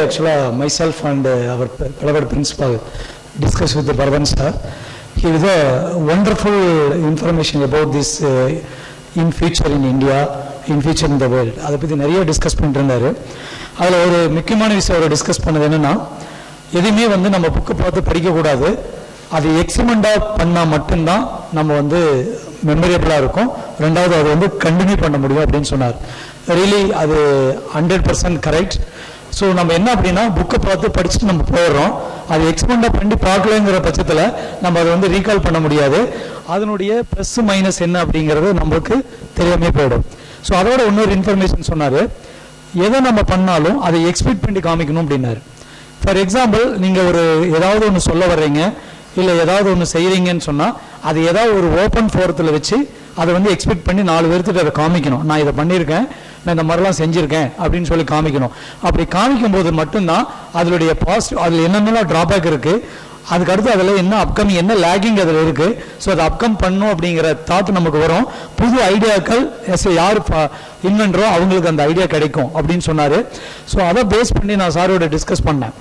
actually myself and our beloved principal discussed with the Bharvan sir. He was a wonderful information about this in future in India, in future in the world. அதை பற்றி நிறைய discuss பண்ணிட்டு இருந்தார். அதில் ஒரு முக்கியமான விஷயம் அவர் discuss பண்ணது என்னென்னா, எதுவுமே நம்ம புக்கை பார்த்து படிக்கக்கூடாது, அது எக்ஸ்பெரிமெண்டாக பண்ணால் மட்டும்தான் நம்ம மெமரபிளாக இருக்கும், ரெண்டாவது அது கண்டினியூ பண்ண முடியும் அப்படின்னு சொன்னார். ரியலி அது 100% கரெக்ட். ஸோ நம்ம என்ன அப்படின்னா, புக்கை பார்த்து படிச்சுட்டு நம்ம போயிடுறோம், அது எக்ஸ்பெரிமெண்டாக பண்ணி பார்க்கலங்கிற பட்சத்தில் நம்ம அதை ரீகால் பண்ண முடியாது, அதனுடைய ப்ளஸ் மைனஸ் என்ன அப்படிங்கிறது நம்மளுக்கு தெரியாமே போயிடும். ஸோ அதோட இன்னொரு இன்ஃபர்மேஷன் சொன்னார், எதை நம்ம பண்ணாலும் அதை எக்ஸ்பெக்ட் பண்ணி காமிக்கணும் அப்படின்னாரு. ஃபார் எக்ஸாம்பிள், நீங்கள் ஏதாவது ஒன்று சொல்ல வர்றீங்க, இல்லை ஏதாவது ஒன்று செய்கிறீங்கன்னு சொன்னால் அது ஏதாவது ஒரு ஓப்பன் ஃபோரத்தில் வச்சு அதை எக்ஸ்பெக்ட் பண்ணி 4 பேர்த்துட்டு அதை காமிக்கணும். நான் இதை பண்ணியிருக்கேன், நான் இந்த மாதிரிலாம் செஞ்சுருக்கேன் அப்படின்னு சொல்லி காமிக்கணும். அப்படி காமிக்கும் போது மட்டும்தான் அதனுடைய பாசிட்டிவ், அதில் என்னென்னலாம் ட்ராபேக் இருக்குது, அதுக்கடுத்து அதில் என்ன அப்கமிங், என்ன லேகிங் அதில் இருக்குது, ஸோ அதை அப்கம் பண்ணும் அப்படிங்கிற தாட் நமக்கு வரும். புது ஐடியாக்கள் யார் இன்வென்டரோ அவங்களுக்கு அந்த ஐடியா கிடைக்கும் அப்படின்னு சொன்னார். ஸோ அதை பேஸ் பண்ணி நான் சாரோட டிஸ்கஸ் பண்ணேன்.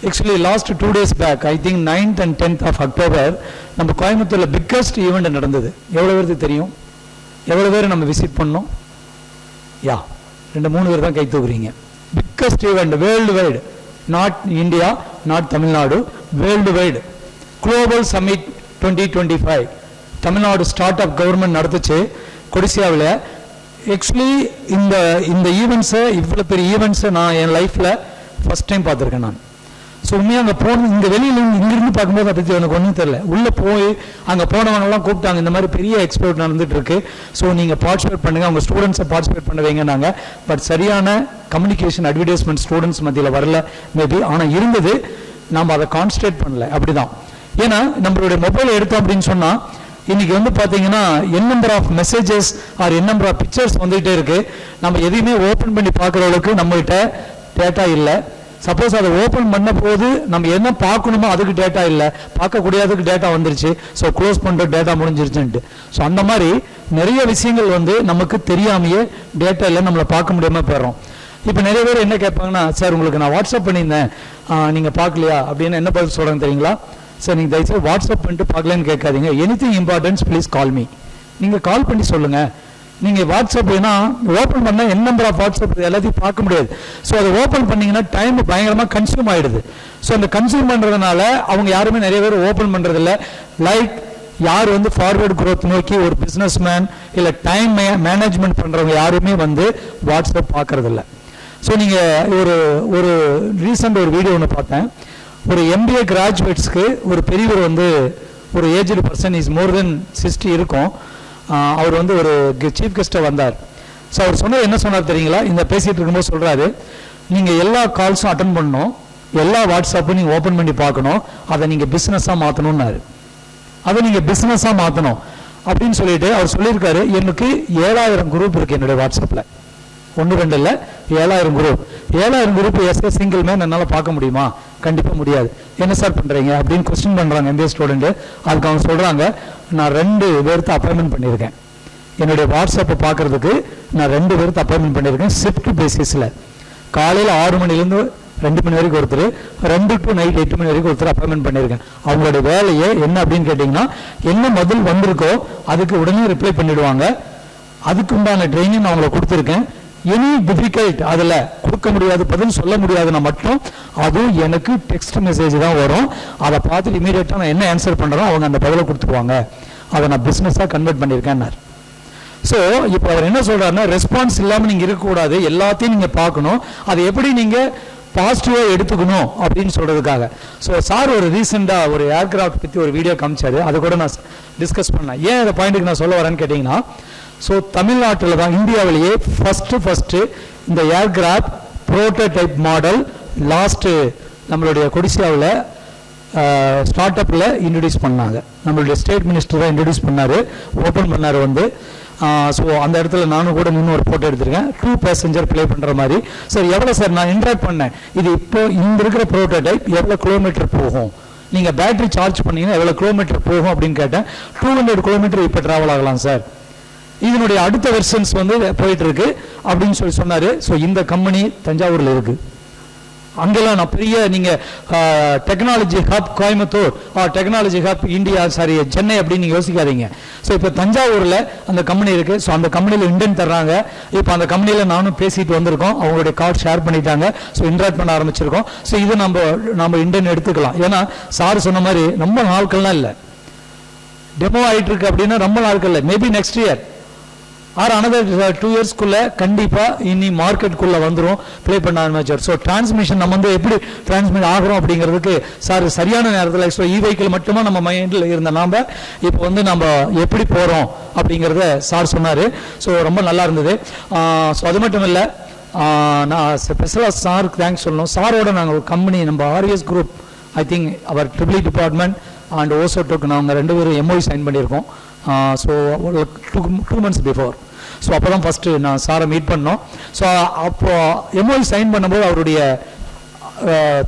Actually last 2 days back, I think 9th and 10th of October, நம்ம கோயம்புத்தூரில் பிக்கஸ்ட் ஈவெண்ட் நடந்தது. எவ்வளோ பேருக்கு தெரியும்? எவ்வளோ பேர் நம்ம விசிட் பண்ணோம்? 2-3 பேர் தான் கை தூக்குறீங்க. Biggest event world wide, not India, not Tamil Nadu, world wide global summit 2025 Tamil Nadu start up government நடத்துச்சு கொடிசியாவில். ஆக்சுவலி இந்த ஈவெண்ட்ஸை, இவ்வளோ பெரிய ஈவெண்ட்ஸை நான் என் லைஃப்பில் ஃபஸ்ட் டைம் பார்த்துருக்கேன் நான். ஸோ உண்மையாக அங்கே போன இந்த வெளியில் இங்கிருந்து பார்க்கும்போது அதை பற்றி எனக்கு ஒன்றும் தெரியல. உள்ளே போய் அங்கே போனவங்கலாம் கூப்பிட்டாங்க, இந்த மாதிரி பெரிய எக்ஸ்போர்ட் நடந்துட்டு இருக்கு, ஸோ நீங்கள் பார்ட்டிசிபேட் பண்ணுங்கள், அவங்க ஸ்டூடெண்ட்ஸை பார்ட்டிசிபேட் பண்ண வைங்கன்னாங்க. பட் சரியான கம்யூனிகேஷன் அட்வர்டைஸ்மெண்ட் ஸ்டூடெண்ட்ஸ் மத்தியில் வரல மேபி, ஆனால் இருந்தது, நாம் அதை கான்சன்ட்ரேட் பண்ணல. அப்படி தான். ஏன்னா நம்மளுடைய மொபைல் எடுத்தோம் அப்படின்னு சொன்னால் இன்னைக்கு பார்த்தீங்கன்னா n number of messages or n number of pictures வந்துகிட்டே இருக்கு. நம்ம எதையுமே ஓப்பன் பண்ணி பார்க்குற அளவுக்கு நம்மகிட்ட டேட்டா இல்லை. சப்போஸ் அதை ஓப்பன் பண்ண போது நம்ம என்ன பார்க்கணுமோ அதுக்கு டேட்டா இல்லை, பார்க்கக்கூடியதுக்கு டேட்டா வந்துருச்சு, ஸோ க்ளோஸ் பண்ணுற டேட்டா முடிஞ்சிருச்சுன்ட்டு. ஸோ அந்த மாதிரி நிறைய விஷயங்கள் நமக்கு தெரியாமையே டேட்டா இல்லை, நம்மளை பார்க்க முடியாமல் போயிடுறோம். இப்போ நிறைய பேர் என்ன கேட்பாங்கன்னா, சார் உங்களுக்கு நான் வாட்ஸ்அப் பண்ணியிருந்தேன், நீங்கள் பார்க்கலையா அப்படின்னு என்ன பதில் சொல்கிறாங்க தெரியுங்களா? சார் நீங்கள் தயவுசெய்து வாட்ஸ்அப் பண்ணிட்டு பார்க்கலன்னு கேட்காதீங்க, anything importance please call me. நீங்கள் கால் பண்ணி சொல்லுங்கள். நீங்கள் வாட்ஸ்அப் ஏன்னா ஓப்பன் பண்ணால் என் நம்பர் ஆஃப் வாட்ஸ்அப் எல்லாத்தையும் பார்க்க முடியாது. ஸோ அதை ஓப்பன் பண்ணிங்கன்னா டைம் பயங்கரமாக கன்சியூம் ஆகிடுது. ஸோ அந்த கன்சியூம் பண்ணுறதுனால அவங்க யாருமே நிறைய பேர் ஓப்பன் பண்ணுறதில்ல. லைக் யார் ஃபார்வர்டு குரோத் நோக்கி ஒரு பிஸ்னஸ் மேன் இல்லை டைம் மேனேஜ்மெண்ட் பண்ணுறவங்க யாருமே வாட்ஸ்அப் பார்க்கறதில்ல. ஸோ நீங்கள் ஒரு ரீசெண்ட் ஒரு வீடியோ ஒன்று பார்த்தேன். ஒரு MBA கிராஜுவேட்ஸ்க்கு ஒரு பெரியவர் ஒரு ஏஜ்டு பர்சன், இஸ் மோர் தென் 60 இருக்கும். அவர் ஒரு சீஃப் கெஸ்ட்டாக வந்தார். ஸோ அவர் சொன்னது என்ன சொன்னார் தெரியுங்களா? இந்த பேசிகிட்டு இருக்கும்போது சொல்கிறாரு, நீங்கள் எல்லா கால்ஸும் அட்டன் பண்ணணும், எல்லா வாட்ஸ்அப்பும் நீங்கள் ஓப்பன் பண்ணி பார்க்கணும், அதை நீங்கள் பிஸ்னஸாக மாற்றணும்னாரு. அதை நீங்கள் பிஸ்னஸாக மாற்றணும் அப்படின்னு சொல்லிட்டு அவர் சொல்லியிருக்காரு. எனக்கு 7000 குரூப் இருக்குது என்னுடைய வாட்ஸ்அப்பில், 1-2 இல்லை, 7000 குரூப். 7000 குரூப் சிங்கிள் மேன் என்னால் பார்க்க முடியுமா? கண்டிப்பாக முடியாது. என்ன சார் பண்ணுறீங்க அப்படின்னு கொஸ்டின் பண்ணுறாங்க MBA ஸ்டூடெண்ட்டு. அதுக்கு அவங்க சொல்கிறாங்க, நான் 2 பேர்த்து அப்பாயின்மெண்ட் பண்ணியிருக்கேன், என்னுடைய வாட்ஸ்அப்பை பார்க்குறதுக்கு நான் 2 பேர்த்து அப்பாயின்மெண்ட் பண்ணியிருக்கேன். ஷிஃப்ட் பேசிஸில் காலையில் 6 மணிலேருந்து 2 மணி வரைக்கும் ஒருத்தர், 2 to நைட் 8 மணி வரைக்கும் ஒருத்தர் அப்பாயின்மெண்ட் பண்ணியிருக்கேன். அவங்களுடைய வேலையே என்ன அப்படின்னு கேட்டிங்கன்னா, என்ன பதில் வந்திருக்கோ அதுக்கு உடனே ரிப்ளை பண்ணிவிடுவாங்க. அதுக்கு உண்டான ட்ரைனிங் நான் அவங்களை கொடுத்துருக்கேன். எனி டிஃபிகல்ட் அதில் கொடுக்க முடியாது, பதில் சொல்ல முடியாதுன்னா மட்டும் அதுவும் எனக்கு டெக்ஸ்ட் மெசேஜ் தான் வரும். அதை பார்த்துட்டு இமீடியட்டாக நான் என்ன ஆன்சர் பண்ணுறோம் அவங்க அந்த பதிலை கொடுத்துருவாங்க. அதை நான் பிஸ்னஸாக கன்வெர்ட் பண்ணியிருக்கேன்னார். ஸோ இப்போ அவர் என்ன சொல்கிறாருன்னா, ரெஸ்பான்ஸ் இல்லாமல் நீங்கள் இருக்கக்கூடாது, எல்லாத்தையும் நீங்கள் பார்க்கணும், அதை எப்படி நீங்கள் பாசிட்டிவாக எடுத்துக்கணும் அப்படின்னு சொல்கிறதுக்காக. ஸோ சார் ஒரு ரீசெண்டாக ஒரு ஏர்கிராஃப்ட் பற்றி ஒரு வீடியோ காமிச்சாரு, அதை கூட நான் டிஸ்கஸ் பண்ணேன். ஏன் அந்த பாயிண்ட்டுக்கு நான் சொல்ல வரேன்னு கேட்டிங்கன்னா, ஸோ தமிழ்நாட்டில் தான் இந்தியாவிலேயே ஃபஸ்ட்டு இந்த ஏர்கிராஃப்ட் ப்ரோட்டோடைப் மாடல் லாஸ்ட்டு நம்மளுடைய கொடிசியாவில் ஸ்டார்ட் அப்பில் இன்ட்ரடியூஸ் பண்ணாங்க. நம்மளுடைய ஸ்டேட் மினிஸ்டர் தான் இன்ட்ரடியூஸ் பண்ணார், ஓப்பன் பண்ணார். ஸோ அந்த இடத்துல நானும் கூட நின்று ஒரு ஃபோட்டோ எடுத்திருக்கேன், 2 பேசஞ்சர் ப்ளே பண்ணுற மாதிரி. சார் எவ்வளோ சார் நான் இன்ட்ராக்ட் பண்ணேன், இது இப்போ இந்த இருக்கிற ப்ரோட்டோடைப் எவ்வளோ கிலோமீட்டர் போகும், நீங்கள் பேட்டரி சார்ஜ் பண்ணிங்கன்னா எவ்வளோ கிலோமீட்டர் போகும் அப்படின்னு கேட்டேன். 200 கிலோமீட்டர் இப்போ ட்ராவல் ஆகலாம் சார், இதனுடைய அடுத்த வெர்ஷன்ஸ் போயிட்டு இருக்கு அப்படின்னு சொல்லி சொன்னாரு. ஸோ இந்த கம்பெனி தஞ்சாவூரில் இருக்கு. அங்கெல்லாம் நான் பெரிய நீங்கள் technology hub Coimbatore technology hub India Chennai அப்படின்னு நீங்கள் யோசிக்காதீங்க. ஸோ இப்போ தஞ்சாவூரில் அந்த கம்பெனி இருக்குது. ஸோ அந்த கம்பெனியில் இன்டர்ன் தர்றாங்க. இப்போ அந்த கம்பெனியில் நானும் பேசிட்டு வந்திருக்கோம். அவங்களுடைய கார்டு ஷேர் பண்ணிட்டாங்க. ஸோ இன்ட்ராக்ட் பண்ண ஆரம்பிச்சிருக்கோம். ஸோ இது நம்ம இன்டர்ன் எடுத்துக்கலாம். ஏன்னா சார் சொன்ன மாதிரி ரொம்ப நாட்கள்லாம் இல்லை, டெமோ ஆகிட்டு இருக்கு அப்படின்னா ரொம்ப நாட்கள் இல்லை, maybe next year R another 2 இயர்ஸ்க்குள்ள கண்டிப்பா இனி மார்க்கெட்டுக்குள்ள வந்துடும், ப்ளே பண்ண ஆரம்பிச்சார். ஸோ டிரான்ஸ்மிஷன் நம்ம வந்து எப்படி டிரான்ஸ்மிட் ஆகிறோம் அப்படிங்கிறதுக்கு சார் சரியான நேரத்தில் ஸோ வெஹிக்கிள் மட்டுமா நம்ம மைண்டில் இருந்த நாம இப்போ வந்து நம்ம எப்படி போகிறோம் அப்படிங்கிறத சார் சொன்னார். ஸோ ரொம்ப நல்லா இருந்தது. ஸோ அது மட்டும் இல்லை, நான் ஸ்பெஷலாக சாருக்கு தேங்க்ஸ் சொல்லணும். சாரோட நாங்கள் ஒரு கம்பெனி நம்ம RS group, I think our triple department and ஓசோ டோக்கு நாங்கள் 2 பேரும் எம்ஓஇ சைன் பண்ணியிருக்கோம். So 2 months before. ஸோ அப்போ தான் ஃபஸ்ட்டு நான் சாரை மீட் பண்ணோம். ஸோ அப்போ எம்ஓஇ சைன் பண்ணும்போது அவருடைய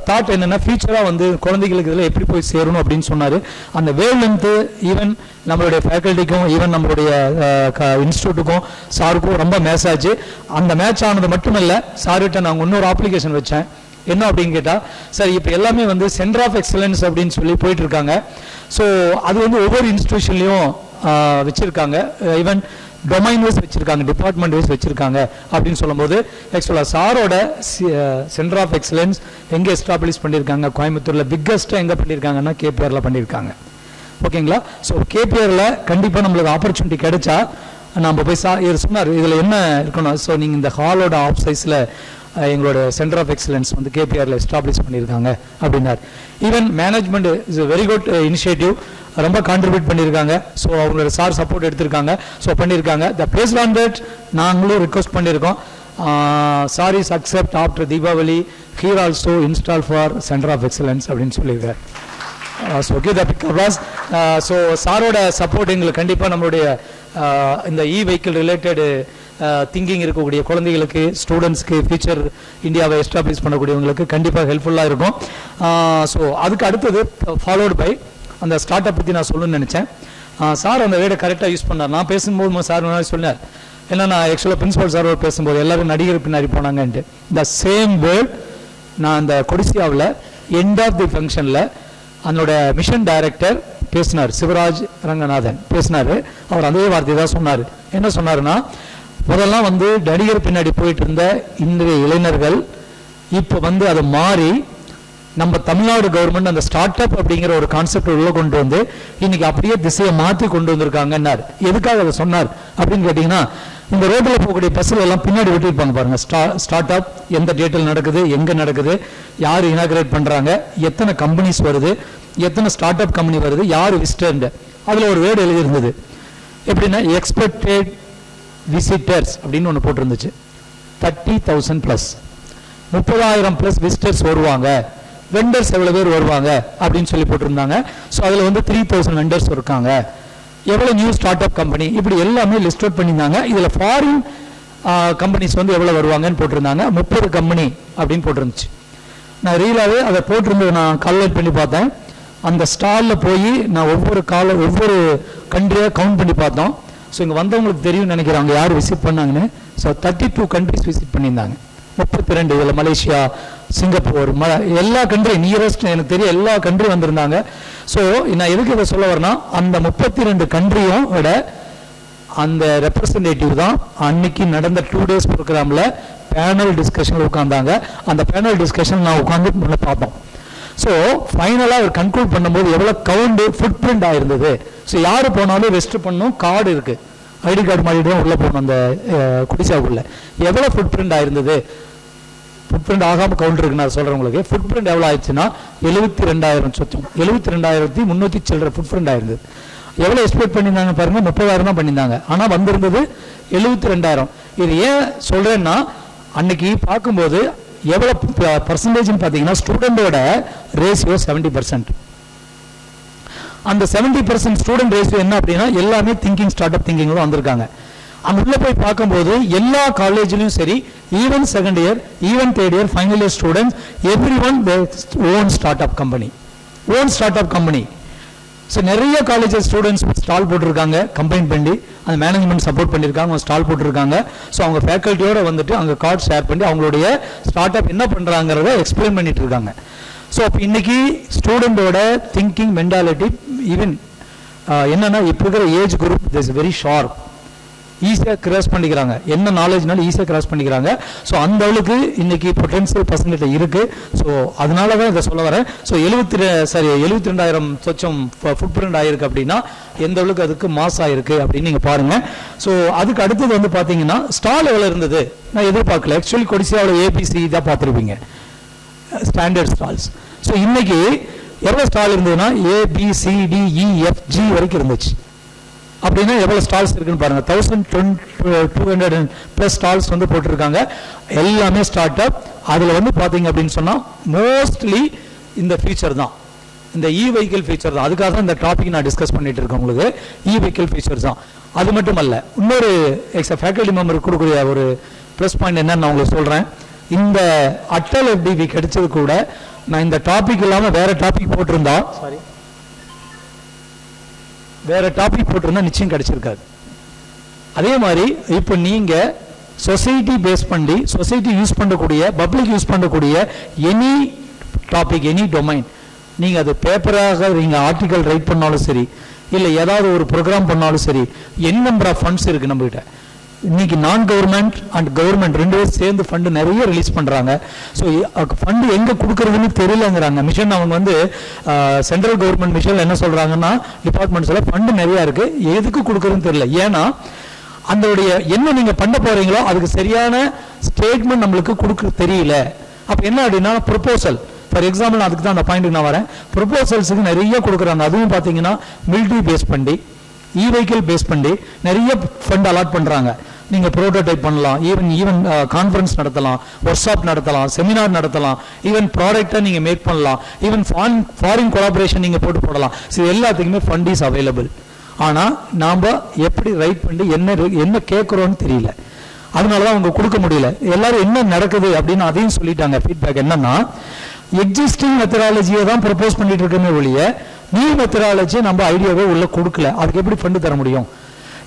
தாட் என்னென்னா ஃபியூச்சராக வந்து குழந்தைகளுக்கு இதில் எப்படி போய் சேரணும் அப்படின்னு சொன்னார். அந்த வேவ் லென்த்து ஈவன் நம்மளுடைய ஃபேக்கல்ட்டிக்கும் ஈவன் நம்மளுடைய இன்ஸ்டியூட்டுக்கும் சாருக்கும் ரொம்ப மேட்ச் ஆச்சு. அந்த மேட்ச் ஆனது மட்டும் இல்லை, சார்கிட்ட நாங்கள் இன்னொரு அப்ளிகேஷன் வச்சேன். என்ன அப்படின்னு கேட்டால், சார் இப்போ எல்லாமே வந்து சென்டர் ஆஃப் எக்ஸலன்ஸ் அப்படின்னு சொல்லி போயிட்டு இருக்காங்க. ஸோ அது வந்து ஒவ்வொரு இன்ஸ்டியூஷன்லையும் வச்சுருக்காங்க, ஈவன் டொமைன் வைஸ் வச்சுருக்காங்க, டிபார்ட்மெண்ட் வைஸ் வச்சுருக்காங்க அப்படின்னு சொல்லும்போது ஆக்சுவலாக சாரோட சென்டர் ஆஃப் எக்ஸலன்ஸ் எங்கே எஸ்டாப்ளிஷ் பண்ணியிருக்காங்க, கோயம்புத்தூரில் பிக்கஸ்ட்டாக எங்கே பண்ணியிருக்காங்கன்னா கேபிஆரில் பண்ணியிருக்காங்க. ஓகேங்களா? ஸோ கேபிஆரில் கண்டிப்பாக நம்மளுக்கு ஆப்பர்ச்சுனிட்டி கிடைச்சா நம்ம போய் இவர் சொன்னார் இதில் என்ன இருக்கணும். ஸோ நீங்கள் இந்த ஹாலோட ஆஃப் சைஸில் எங்களோட சென்டர் ஆஃப் எக்ஸலன்ஸ் வந்து கேபிஆரில் எஸ்டாப்ளிஷ் பண்ணியிருக்காங்க அப்படின்னார். Even management is very good initiative, ரொம்ப கான்ட்ரிபியூட் பண்ணியிருக்காங்க. ஸோ அவங்களோட சார் சப்போர்ட் எடுத்திருக்காங்க. ஸோ பண்ணியிருக்காங்க. த பேஸ்ட் ஆன் தட் நாங்களும் ரிக்வஸ்ட் பண்ணியிருக்கோம். Sir is accept after Deepavali here also install for centre of excellence அப்படின்னு சொல்லியிருக்காரு. So okay the big applause. So சாரோட சப்போர்ட் எங்களுக்கு கண்டிப்பாக நம்மளுடைய இந்த வெஹிக்கிள் ரிலேட்டடு திங்கிங் இருக்கக்கூடிய குழந்தைகளுக்கு, ஸ்டூடெண்ட்ஸ்க்கு, ஃபியூச்சர் இந்தியாவை எஸ்டாப்ளிஷ் பண்ணக்கூடியவங்களுக்கு கண்டிப்பாக ஹெல்ப்ஃபுல்லாக இருக்கும். ஸோ அதுக்கு அடுத்தது ஃபாலோடு பை அந்த ஸ்டார்ட் அப் பற்றி நான் சொல்லணும்னு நினச்சேன். சார் அந்த வேர்டை கரெக்டாக யூஸ் பண்ணார். நான் பேசும்போது சார் சொன்னார், ஏன்னா நான் ஆக்சுவலாக பிரின்சிபல் சாரோட பேசும்போது எல்லாரும் நடிகர் பின்னாடி போனாங்கன்ட்டு, த சேம் வேர்ட் நான் அந்த கொடிசியாவில் எண்ட் ஆஃப் தி ஃபங்க்ஷனில் அதனோட மிஷன் டைரக்டர் பேசினார், சிவராஜ் ரங்கநாதன் பேசினார். அவர் அதே வார்த்தை தான் சொன்னார். என்ன சொன்னார்னா, முதல்லாம் வந்து நடிகர் பின்னாடி போயிட்டு இருந்த இன்றைய இளைஞர்கள் இப்போ வந்து அதை மாறி நம்ம தமிழ்நாடு கவர்மெண்ட் அந்த ஸ்டார்ட் அப் அப்படிங்கிற ஒரு கான்செப்ட் உள்ள கொண்டு வந்து இன்னைக்கு அப்படியே திசையை மாற்றி கொண்டு வந்திருக்காங்கன்னார். எதுக்காக அதை சொன்னார் அப்படின்னு கேட்டிங்கன்னா, இந்த ரோட்டில் போகக்கூடிய பஸ்ஸில் எல்லாம் பின்னாடி விட்டுருப்பாங்க பாருங்க, ஸ்டார்ட் அப் எந்த டேட்டில் நடக்குது, எங்கே நடக்குது, யார் இனாகிரேட் பண்ணுறாங்க, எத்தனை கம்பெனிஸ் வருது, எத்தனை ஸ்டார்ட் அப் கம்பெனி வருது, யார் விசிட்டர்ண்டு அதில் ஒரு வேர்டு எழுதியிருந்தது. எப்படின்னா எக்ஸ்பெக்டட் விசிட்டர்ஸ் அப்படின்னு ஒன்று போட்டிருந்துச்சு. 30,000 ப்ளஸ், 30,000 ப்ளஸ் விசிட்டர்ஸ் வருவாங்க, வெண்டர்ஸ் எவ்வளோ பேர் வருவாங்க அப்படின்னு சொல்லி போட்டிருந்தாங்க. ஸோ அதில் வந்து 3,000 வெண்டர்ஸ் இருக்காங்க, எவ்வளோ நியூ ஸ்டார்ட் அப் கம்பெனி, இப்படி எல்லாமே லிஸ்ட் அவுட் பண்ணியிருந்தாங்க. இதில் ஃபாரின் கம்பெனிஸ் வந்து எவ்வளோ வருவாங்கன்னு போட்டிருந்தாங்க. 30 கம்பெனி அப்படின்னு போட்டிருந்துச்சு. நான் ரீலாகவே அதை போட்டிருந்தது நான் கால்குலேட் பண்ணி பார்த்தேன். அந்த ஸ்டாலில் போய் நான் ஒவ்வொரு கண்ட்ரியாக கவுண்ட் பண்ணி பார்த்தோம். ஸோ இங்கே வந்தவங்களுக்கு தெரியும் நினைக்கிறாங்க யார் விசிட் பண்ணாங்கன்னு. ஸோ 32 கண்ட்ரிஸ் விசிட் பண்ணியிருந்தாங்க. 32 இதில் மலேசியா, சிங்கப்பூர், எல்லா கண்ட்ரி நியரஸ்ட் எனக்கு தெரியும் எல்லா கண்ட்ரி வந்திருந்தாங்க. ஸோ நான் எதுக்கு இதை சொல்ல வரேன்னா, அந்த 32 கண்ட்ரியும் விட அந்த ரெப்ரசன்டேட்டிவ் தான் அன்னைக்கு நடந்த 2 days ப்ரோக்ராமில் பேனல் டிஸ்கஷனில் உட்காந்தாங்க. அந்த பேனல் டிஸ்கஷன் நான் உட்காந்து முன்னே பார்த்தோம். ஸோ ஃபைனலாக அவர் கன்க்ளூட் பண்ணும்போது எவ்வளோ கவுண்டு ஃபுட் பிரிண்ட் ஆயிருந்தது. ஸோ யார் போனாலும் ரெஸ்ட் பண்ணும், கார்டு இருக்குது, ஐடி கார்டு மாதிரி தான் உள்ளே போகணும். அந்த குடிசாவுக்குள்ள எவ்வளோ ஃபுட் பிரிண்ட் ஆயிருந்தது, ஃபுட் பிரிண்ட் ஆகாமல் கவுண்ட் இருக்கு. நான் சொல்கிறவங்களுக்கு ஃபுட் பிரிண்ட் எவ்வளோ ஆயிடுச்சுன்னா 72,000 சொச்சம், 72,300 சில்லற ஃபுட் பிரிண்ட் ஆயிருந்தது. எவ்வளோ எக்ஸ்பெக்ட் பண்ணியிருந்தாங்க பாருங்க, 30,000 தான் பண்ணியிருந்தாங்க. ஆனால் வந்திருந்தது 72,000. இது ஏன் சொல்கிறேன்னா, அன்னைக்கு பார்க்கும்போது எவ்வளோ பர்சன்டேஜ்னு பார்த்தீங்கன்னா ஸ்டூடெண்டோட ரேஷியோ 70%. அந்த 70% ஸ்டூடெண்ட் ரேஷியோ என்ன அப்படின்னா எல்லாமே திங்கிங் ஸ்டார்ட் அப் திங்கிங் தான் வந்திருக்காங்க. அங்கே உள்ள போய் பார்க்கும்போது எல்லா காலேஜ்லையும் சரி, even second year, even third year, final year students, every one own start up company. So நிறைய காலேஜஸ் ஸ்டூடெண்ட்ஸ் ஸ்டால் போட்டிருக்காங்க, கம்பைன் பண்ணி அந்த மேனேஜ்மெண்ட் சப்போர்ட் பண்ணியிருக்காங்க, அவங்க ஸ்டால் போட்டிருக்காங்க. ஸோ அவங்க ஃபேக்கல்ட்டியோட வந்துட்டு அவங்க கார்டு ஷேர் பண்ணி அவங்களுடைய ஸ்டார்ட் அப் என்ன பண்ணுறாங்கிறத எக்ஸ்பிளைன் பண்ணிட்டு இருக்காங்க. ஸோ அப்போ இன்னைக்கு ஸ்டூடெண்டோட திங்கிங் மென்டாலிட்டி ஈவன் என்னன்னா இப்போ இருக்கிற age group is very sharp, ஈஸியாக கிராஸ் பண்ணிக்கிறாங்க, என்ன நாலேஜ்னாலும் ஈஸியாக கிராஸ் பண்ணிக்கிறாங்க. ஸோ அந்த அளவுக்கு இன்னைக்கு பொட்டன்ஷியல் பசங்கள்கிட்ட இருக்கு. ஸோ அதனால தான் இதை சொல்ல வரேன். ஸோ 72,000 சொச்சம் ஃபுட் பிரிண்ட் ஆயிருக்கு அப்படின்னா எந்த அளவுக்கு அதுக்கு மாஸ் ஆயிருக்கு அப்படின்னு நீங்க பாருங்க. ஸோ அதுக்கு அடுத்தது வந்து பார்த்தீங்கன்னா ஸ்டால் எவ்வளோ இருந்தது நான் எதிர்பார்க்கல. ஆக்சுவலி கொடிசியாவில் ஏபிசி தான் பார்த்துருப்பீங்க, ஸ்டாண்டர்ட் ஸ்டால்ஸ். ஸோ இன்னைக்கு எவ்வளோ ஸ்டால் இருந்ததுன்னா ABCDEFG வரைக்கும் இருந்துச்சு. அப்படின்னா எவ்வளோ ஸ்டால்ஸ் இருக்குன்னு பாருங்க. 1200+ ஸ்டால்ஸ் வந்து போட்டிருக்காங்க. எல்லாமே ஸ்டார்ட் அப். அதில் வந்து பார்த்தீங்க அப்படின்னு சொன்னால் மோஸ்ட்லி இந்த ஃபீச்சர் தான், இந்த வெஹிக்கிள் ஃபீச்சர் தான். அதுக்காக தான் இந்த டாபிக் நான் டிஸ்கஸ் பண்ணிட்டு இருக்கேன் உங்களுக்கு. வெஹிக்கிள் ஃபீச்சர்ஸ் தான். அது மட்டும் அல்ல, இன்னொரு ஃபேக்கல்டி மெம்பர் கொடுக்கக்கூடிய ஒரு ப்ளஸ் பாயிண்ட் என்னன்னு நான் உங்களுக்கு சொல்கிறேன். இந்த அட்டல் FDV கிடைச்சது கூட நான் இந்த டாபிக் இல்லாமல் வேற டாபிக் போட்டிருந்தா நிச்சயம் கிடைச்சிருக்காது. அதே மாதிரி இப்போ நீங்க சொசைட்டி பேஸ் பண்ணி சொசைட்டி யூஸ் பண்ணக்கூடிய பப்ளிக் யூஸ் பண்ணக்கூடிய எனி டாபிக் எனி டொமைன், நீங்க அது பேப்பராக நீங்க ஆர்டிகல் ரைட் பண்ணாலும் சரி, இல்லை ஏதாவது ஒரு ப்ரோக்ராம் பண்ணாலும் சரி, என் நம்பர் ஆஃப் ஃபண்ட்ஸ் இருக்கு நம்ம கிட்ட. இன்னைக்கு நான் கவர்மெண்ட் அண்ட் கவர்மெண்ட் ரெண்டு பேரும் சேர்ந்து ஃபண்டு நிறைய ரிலீஸ் பண்றாங்க. ஸோ ஃபண்டு எங்க கொடுக்கறதுன்னு தெரியலங்கிறாங்க. மிஷன் அவங்க வந்து சென்ட்ரல் கவர்மெண்ட் மிஷன் என்ன சொல்றாங்கன்னா டிபார்ட்மெண்ட்ஸ்ல ஃபண்டு நிறைய இருக்கு, எதுக்கு கொடுக்கறதுன்னு தெரியல. ஏன்னா அதோடைய என்ன நீங்க பண்ண போறீங்களோ அதுக்கு சரியான ஸ்டேட்மெண்ட் நம்மளுக்கு கொடுக்க தெரியல. அப்ப என்ன அப்படின்னா ப்ரொபோசல், ஃபார் எக்ஸாம்பிள் அதுக்கு தான் அந்த பாயிண்ட்டுக்கு நான் வரேன். ப்ரொபோசல்ஸுக்கு நிறைய கொடுக்குறாங்க. அதுவும் பார்த்தீங்கன்னா மிலிட்ரி பேஸ் பண்ணி வெஹிக்கிள் பேஸ் பண்ணி நிறைய ஃபண்ட் அலாட் பண்றாங்க. நீங்க ப்ரோட்டோடைப் பண்ணலாம், ஈவன் கான்ஃபரன்ஸ் நடத்தலாம், ஒர்க் ஷாப் நடத்தலாம், செமினார் நடத்தலாம், ஈவன் ப்ராடக்டை நீங்க மேக் பண்ணலாம், ஈவன் ஃபாரின் கொலாபரேஷன் நீங்க போடலாம். ஸோ எல்லாத்துக்குமே ஃபண்ட் இஸ் அவைலபிள். ஆனா நாம எப்படி ரைட் பண்ணி என்ன கேட்குறோன்னு தெரியல, அதனாலதான் அவங்க கொடுக்க முடியல. எல்லாரும் என்ன நடக்குது அப்படின்னு அதையும் சொல்லிட்டாங்க. ஃபீட்பேக் என்னன்னா எக்ஸிஸ்டிங் மெத்தடாலஜியை தான் ப்ரப்போஸ் பண்ணிட்டு இருக்கமே ஒழிய நியூ மெத்தடாலஜி நம்ம ஐடியாவே உள்ள கொடுக்கல. அதுக்கு எப்படி ஃபண்டு தர முடியும்?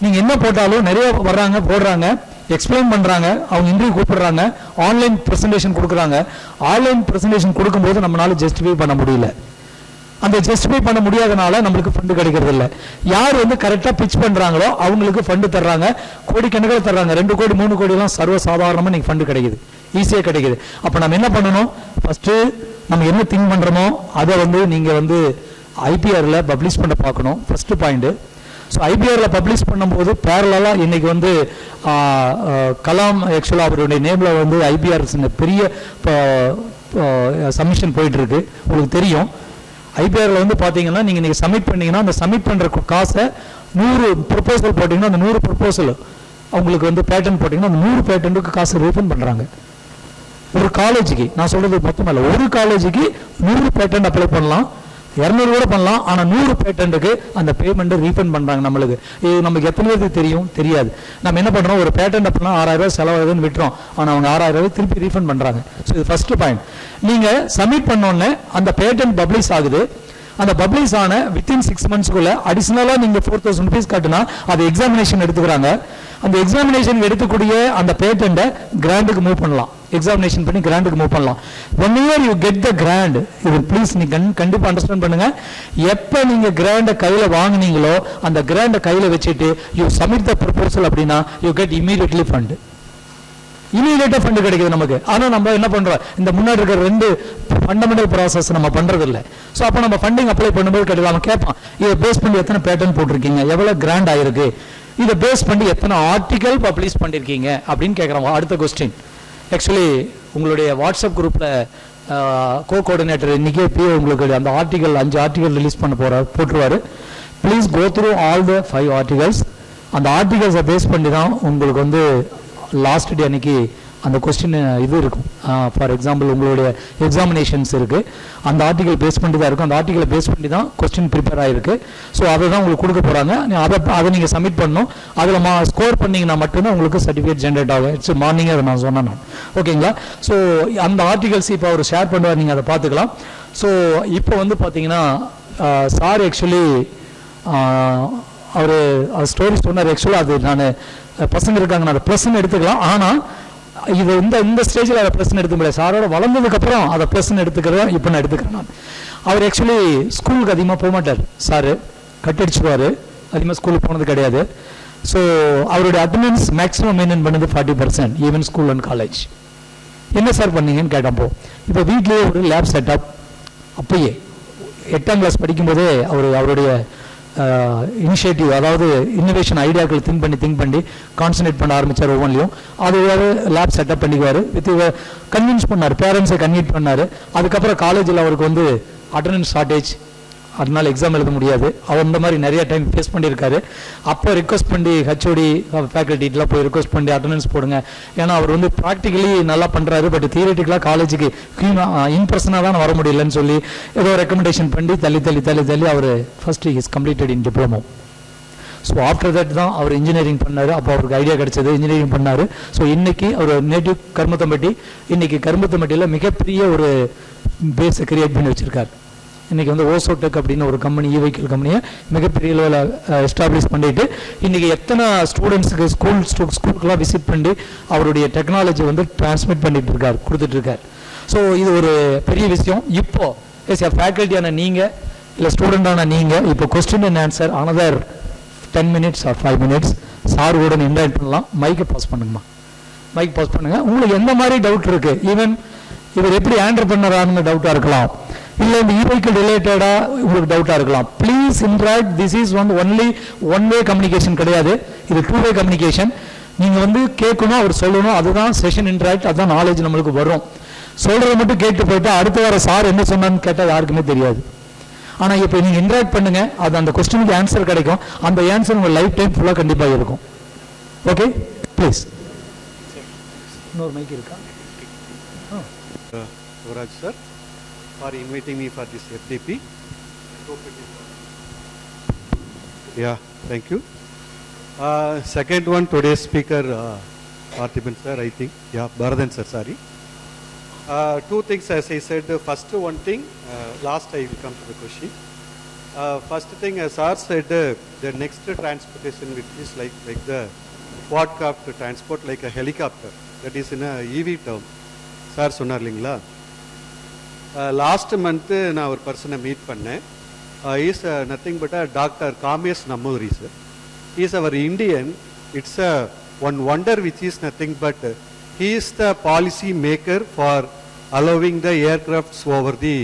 நீங்க என்ன போட்டாலும் நிறைய வர்றாங்க, போடுறாங்க, எக்ஸ்பிளைன் பண்றாங்க, அவங்க இன்டர்வியூ கூப்பிடுறாங்க, ஆன்லைன் பிரசன்டேஷன் கொடுக்குறாங்க. ஆன்லைன் பிரசன்டேஷன் கொடுக்கும்போது நம்மளால ஜஸ்டிஃபை பண்ண முடியல. அந்த ஜஸ்டிஃபை பண்ண முடியாதனால நம்மளுக்கு ஃபண்டு கிடைக்கிறது இல்லை. யார் வந்து கரெக்டாக பிச் பண்றாங்களோ அவங்களுக்கு ஃபண்டு தர்றாங்க, கோடிக்கணக்கில் தர்றாங்க. 2 கோடி 3 கோடி எல்லாம் சர்வ சாதாரணமாக நீங்க ஃபண்டு கிடைக்குது, ஈஸியாக கிடைக்குது. அப்போ நம்ம என்ன பண்ணணும்? ஃபர்ஸ்ட் நம்ம என்ன திங்க் பண்றோமோ அதை வந்து நீங்க வந்து IPRல பப்ளிஷ் பண்ண பார்க்கணும். First point. ஸோ IPRல பப்ளிஷ் பண்ணும்போது பேரலா இன்னைக்கு வந்து கலாம் ஆக்சுவலாக அவருடைய நேம்ல வந்து IPR பெரிய சப்மிஷன் போயிட்டு இருக்கு. உங்களுக்கு தெரியும் IPRல வந்து பாத்தீங்கன்னா நீங்க சப்மிட் பண்ணீங்கன்னா அந்த சப்மிட் பண்ற காசை 100 ப்ரொபோசல் போட்டீங்கன்னா அந்த 100 ப்ரொபோசல் அவங்களுக்கு வந்து பேட்டன் போட்டீங்கன்னா அந்த 100 பேட்டன்ட்டுக்கு காசு ரீஃபண்ட் பண்றாங்க. ஒரு காலேஜுக்கு நான் சொல்றது மொத்தமல்ல, ஒரு காலேஜுக்கு 100 பேட்டன் அப்ளை பண்ணலாம், 200 கூட பண்ணலாம். ஆனா 100 பேட்டன்ட்டுக்கு அந்த பேமெண்ட் ரீஃபண்ட் பண்றாங்க நம்மளுக்கு. இது நமக்கு எத்தனை பேருக்கு தெரியும்? தெரியாது. நம்ம என்ன பண்றோம்? ஒரு பேட்டன்ட் அப்படின்னா 6000 ரூபாய் செலவாகுதுன்னு விட்டுறோம். ஆனா அவங்க 6000 ரூபாய் திருப்பி ரீஃபண்ட் பண்றாங்க. ஸோ இது ஃபர்ஸ்ட் பாயிண்ட். நீங்க சப்மிட் பண்ணோன்னே அந்த பேட்டன்ட் பப்ளிஷ் ஆகுது. அந்த பப்ளிஷ் ஆன வித்தின் 6 monthsக்குள்ள அடிஷனலா நீங்க 4000 rupees கட்டினா அது எக்ஸாமினேஷன் எடுத்துக்கிறாங்க. அந்த எக்ஸாமினேஷன் எடுத்துக்கூடிய அந்த பேட்டன்ட்டை கிராண்டுக்கு மூவ் பண்ணலாம். எக்ஸாமினேஷன் பண்ணி கிராண்டுக்கு மூவ் பண்ணலாம். One year you get the grant. இது ப்ளீஸ் நீங்க கண்டிப்பா அண்டர்ஸ்டாண்ட் பண்ணுங்க. எப்ப நீங்க கிராண்ட கையில வாங்குனீங்களோ அந்த கிராண்ட கையில வச்சுட்டு யூ சப்மிட் த ப்ரொபோசல் அப்படின்னா யூ கெட் இமீடியட்லி ஃபண்ட். இமீடியட்டா ஃபண்ட் கிடைக்குது நமக்கு. ஆனா நம்ம என்ன பண்றோம்? இந்த முன்னாடி இருக்கிற 2 ஃபண்டமெண்டல் ப்ராசஸ் நம்ம பண்றது இல்லை. ஸோ அப்போ நம்ம ஃபண்டிங் அப்ளை பண்ணும்போது கிடைக்கும். அவன் கேட்பான், இதை பேஸ் பண்ணி எத்தனை பேட்டர்ன் போட்டிருக்கீங்க, எவ்வளவு கிராண்ட் ஆயிருக்கு, இதை பேஸ் பண்ணி எத்தனை ஆர்டிகல் பப்ளிஷ் பண்ணிருக்கீங்க அப்படின்னு கேட்குறாங்க. அடுத்த கொஸ்டின். ஆக்சுவலி உங்களுடைய வாட்ஸ்அப் குரூப்ல கோஆர்டினேட்டர் இன்னைக்கே உங்களுக்கு அந்த ஆர்டிகல் 5 ஆர்டிகல் ரிலீஸ் பண்ண போட்டுருவாரு. Please go through all the 5 articles. அந்த ஆர்டிகல்ஸை பேஸ் பண்ணி தான் உங்களுக்கு வந்து லாஸ்ட் டே அன்னைக்கு அந்த கொஸ்டின் இது இருக்கும். ஃபார் எக்ஸாம்பிள் உங்களுடைய எக்ஸாமினேஷன்ஸ் இருக்கு, அந்த ஆர்டிகல் பேஸ் பண்ணி தான் இருக்கும். அந்த ஆர்டிகலை பேஸ் பண்ணி தான் கொஸ்டின் ப்ரிப்பேர் ஆயிருக்கு. ஸோ அதை தான் உங்களுக்கு கொடுக்க போறாங்க. அதை நீங்க சப்மிட் பண்ணணும். அதில் ஸ்கோர் பண்ணீங்கன்னா மட்டும்தான் உங்களுக்கு சர்டிஃபிகேட் ஜென்ரேட் ஆகும். இட்ஸ் மார்னிங் அதை நான் சொன்னேன். ஓகேங்களா? ஸோ அந்த ஆர்டிகல்ஸ் இப்போ அவர் ஷேர் பண்ணுவார், நீங்க அதை பார்த்துக்கலாம். ஸோ இப்போ வந்து பார்த்தீங்கன்னா சார் ஆக்சுவலி அவர் ஸ்டோரி சொன்னார். ஆக்சுவலாக அது நான் பசங்க இருக்காங்க, நான் அதை ப்ளஸ்ன்னு எடுத்துக்கலாம். ஆனால் இது இந்த ஸ்டேஜில் அதை ப்ளஸ்ன்னு எடுத்துக்க முடியாது. சாரோட வளர்ந்ததுக்கப்புறம் அதை ப்ளஸ்ன்னு எடுத்துக்கிறேன். இப்போ நான் எடுத்துக்கிறேன். நான் அவர் ஆக்சுவலி ஸ்கூலுக்கு அதிகமாக போக மாட்டார். சார் கட்டடிச்சுடுவார், அதிகமாக ஸ்கூலுக்கு போனது கிடையாது. ஸோ அவருடைய அட்டண்டன்ஸ் மேக்ஸிமம் மெயின்டைன் பண்ணது 40%, ஈவன் ஸ்கூல் அண்ட் காலேஜ். என்ன சார் பண்ணீங்கன்னு கேட்டப்போ, இப்போ வீட்லேயே ஒரு லேப் செட்டப், அப்பயே 8ஆம் கிளாஸ் படிக்கும்போதே அவருடைய இனிஷியேட்டிவ், அதாவது இன்னோவேஷன் ஐடியாக்கள் திங்க் பண்ணி கான்சன்ட்ரேட் பண்ண ஆரம்பித்தார். ஒவ்வொன்றிலையும் அது லேப் செட்டப் பண்ணிக்குவார். வித் கன்வின்ஸ் பண்ணார், பேரண்ட்ஸை கன்வின்ஸ் பண்ணார். அதுக்கப்புறம் காலேஜில் அவருக்கு அட்டண்டன்ஸ் ஷார்ட்டேஜ், அதனால எக்ஸாம் எழுத முடியாது. அவர் இந்த மாதிரி நிறைய டைம் ஃபேஸ் பண்ணியிருக்காரு. அப்போ ரிக்வஸ்ட் பண்ணி ஹெச்ஓடி ஃபேக்கல்ட்டிலாம் போய் ரிக்வஸ்ட் பண்ணி அட்டண்டன்ஸ் போடுங்க. ஏன்னா அவர் ப்ராக்டிக்கலி நல்லா பண்ணுறாரு, பட் தியரிட்டிக்கலாக காலேஜுக்கு இன்பர்சனாக தான் வர முடியலன்னு சொல்லி ஏதோ ரெக்கமெண்டேஷன் பண்ணி தள்ளி அவர் first is completed in diploma. So after that தான் அவர் இன்ஜினியரிங் பண்ணார். அப்போ அவருக்கு ஐடியா கிடைச்சது, இன்ஜினியரிங் பண்ணார். ஸோ இன்னைக்கு அவர் நேட்டிவ் கருமத்தம்பட்டி, இன்னைக்கு கருமத்தம்பட்டியில் மிகப்பெரிய ஒரு பேஸை கிரியேட் பண்ணி வச்சிருக்காரு. இன்றைக்கி ஓசோடெக் அப்படின்னு ஒரு கம்பெனி, இ-வெஹிக்கிள் கம்பெனியை மிகப்பெரிய லெவலில் எஸ்டாப்ளிஷ் பண்ணிட்டு இன்றைக்கி எத்தனை ஸ்டூடெண்ட்ஸுக்கு ஸ்கூலுக்குலாம் விசிட் பண்ணி அவருடைய டெக்னாலஜி டிரான்ஸ்மிட் பண்ணிட்டு இருக்கார், கொடுத்துட்ருக்கார். ஸோ இது ஒரு பெரிய விஷயம். இப்போ ஃபேக்கல்ட்டியான நீங்கள் இல்லை ஸ்டூடெண்டான நீங்கள் இப்போ question and answer another 10 minutes or 5 minutes sir கூட இன்வைட் பண்ணலாம். மைக்கை பாஸ் பண்ணுங்கம்மா, மைக் பாஸ் பண்ணுங்கள். உங்களுக்கு எந்த மாதிரி டவுட் இருக்குது, ஈவன் இவர் எப்படி ஆண்டர்பிரனர் டவுட்டாக இருக்கலாம், இல்லை இந்த இ-வெஹிக்கிள் ரிலேட்டடாக உங்களுக்கு டவுட்டாக இருக்கலாம். Please interact. This is only one way communication கிடையாது, இது 2 way கம்யூனிகேஷன். நீங்கள் கேட்கணும், அவர் சொல்லணும், அதுதான் செஷன் இன்ட்ராக்ட், அதுதான் நாலேஜ் நம்மளுக்கு வரும். சொல்கிறத மட்டும் கேட்டு போயிட்டு அடுத்த வாரம் சார் என்ன சொன்னான்னு கேட்டால் யாருக்குமே தெரியாது. ஆனால் இப்போ நீங்கள் இன்ட்ராக்ட் பண்ணுங்க, அது அந்த கொஸ்டினுக்கு ஆன்சர் கிடைக்கும். அந்த ஆன்சர் உங்கள் லைஃப் டைம் ஃபுல்லாக கண்டிப்பாக இருக்கும். Okay, please. இன்னொரு மைக் இருக்கா? Raj sir, for inviting me for this FDP. Yeah, thank you. Second one, today's speaker, Parthiban sir, I think. Yeah, Bharadhan sir, sorry. 2 things as I said. First one thing, last I will come to the question. First thing, as sir said, the next transportation which is like the quadcraft transport, like a helicopter, that is in a EV term. Sir சொன்னார் இல்லைங்களா? Last month நான் ஒரு பர்சனை meet பண்ணேன். Is nothing but doctor Kamesh Nammuri sir. Is அவர் Indian. It's one wonder which is nothing but he is the policy maker for allowing the aircrafts over the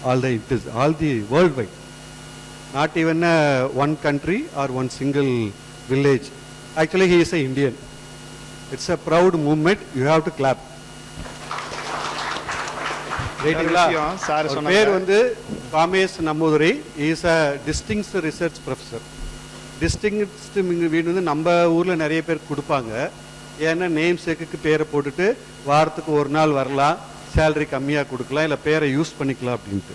all the worldwide, not even one country or one single village. Actually he is a Indian. It's a proud movement, you have to clap. பேர் Kamesh Nammuthurai. Is a distinguished research professor. Distinguished வீடு நம்ம ஊரில் நிறைய பேர் கொடுப்பாங்க. ஏன்னா name சேக்குக்கு பேரை போட்டுட்டு வாரத்துக்கு ஒரு நாள் வரலாம், சேலரி கம்மியாக கொடுக்கலாம், இல்லை பேரை யூஸ் பண்ணிக்கலாம் அப்படின்ட்டு.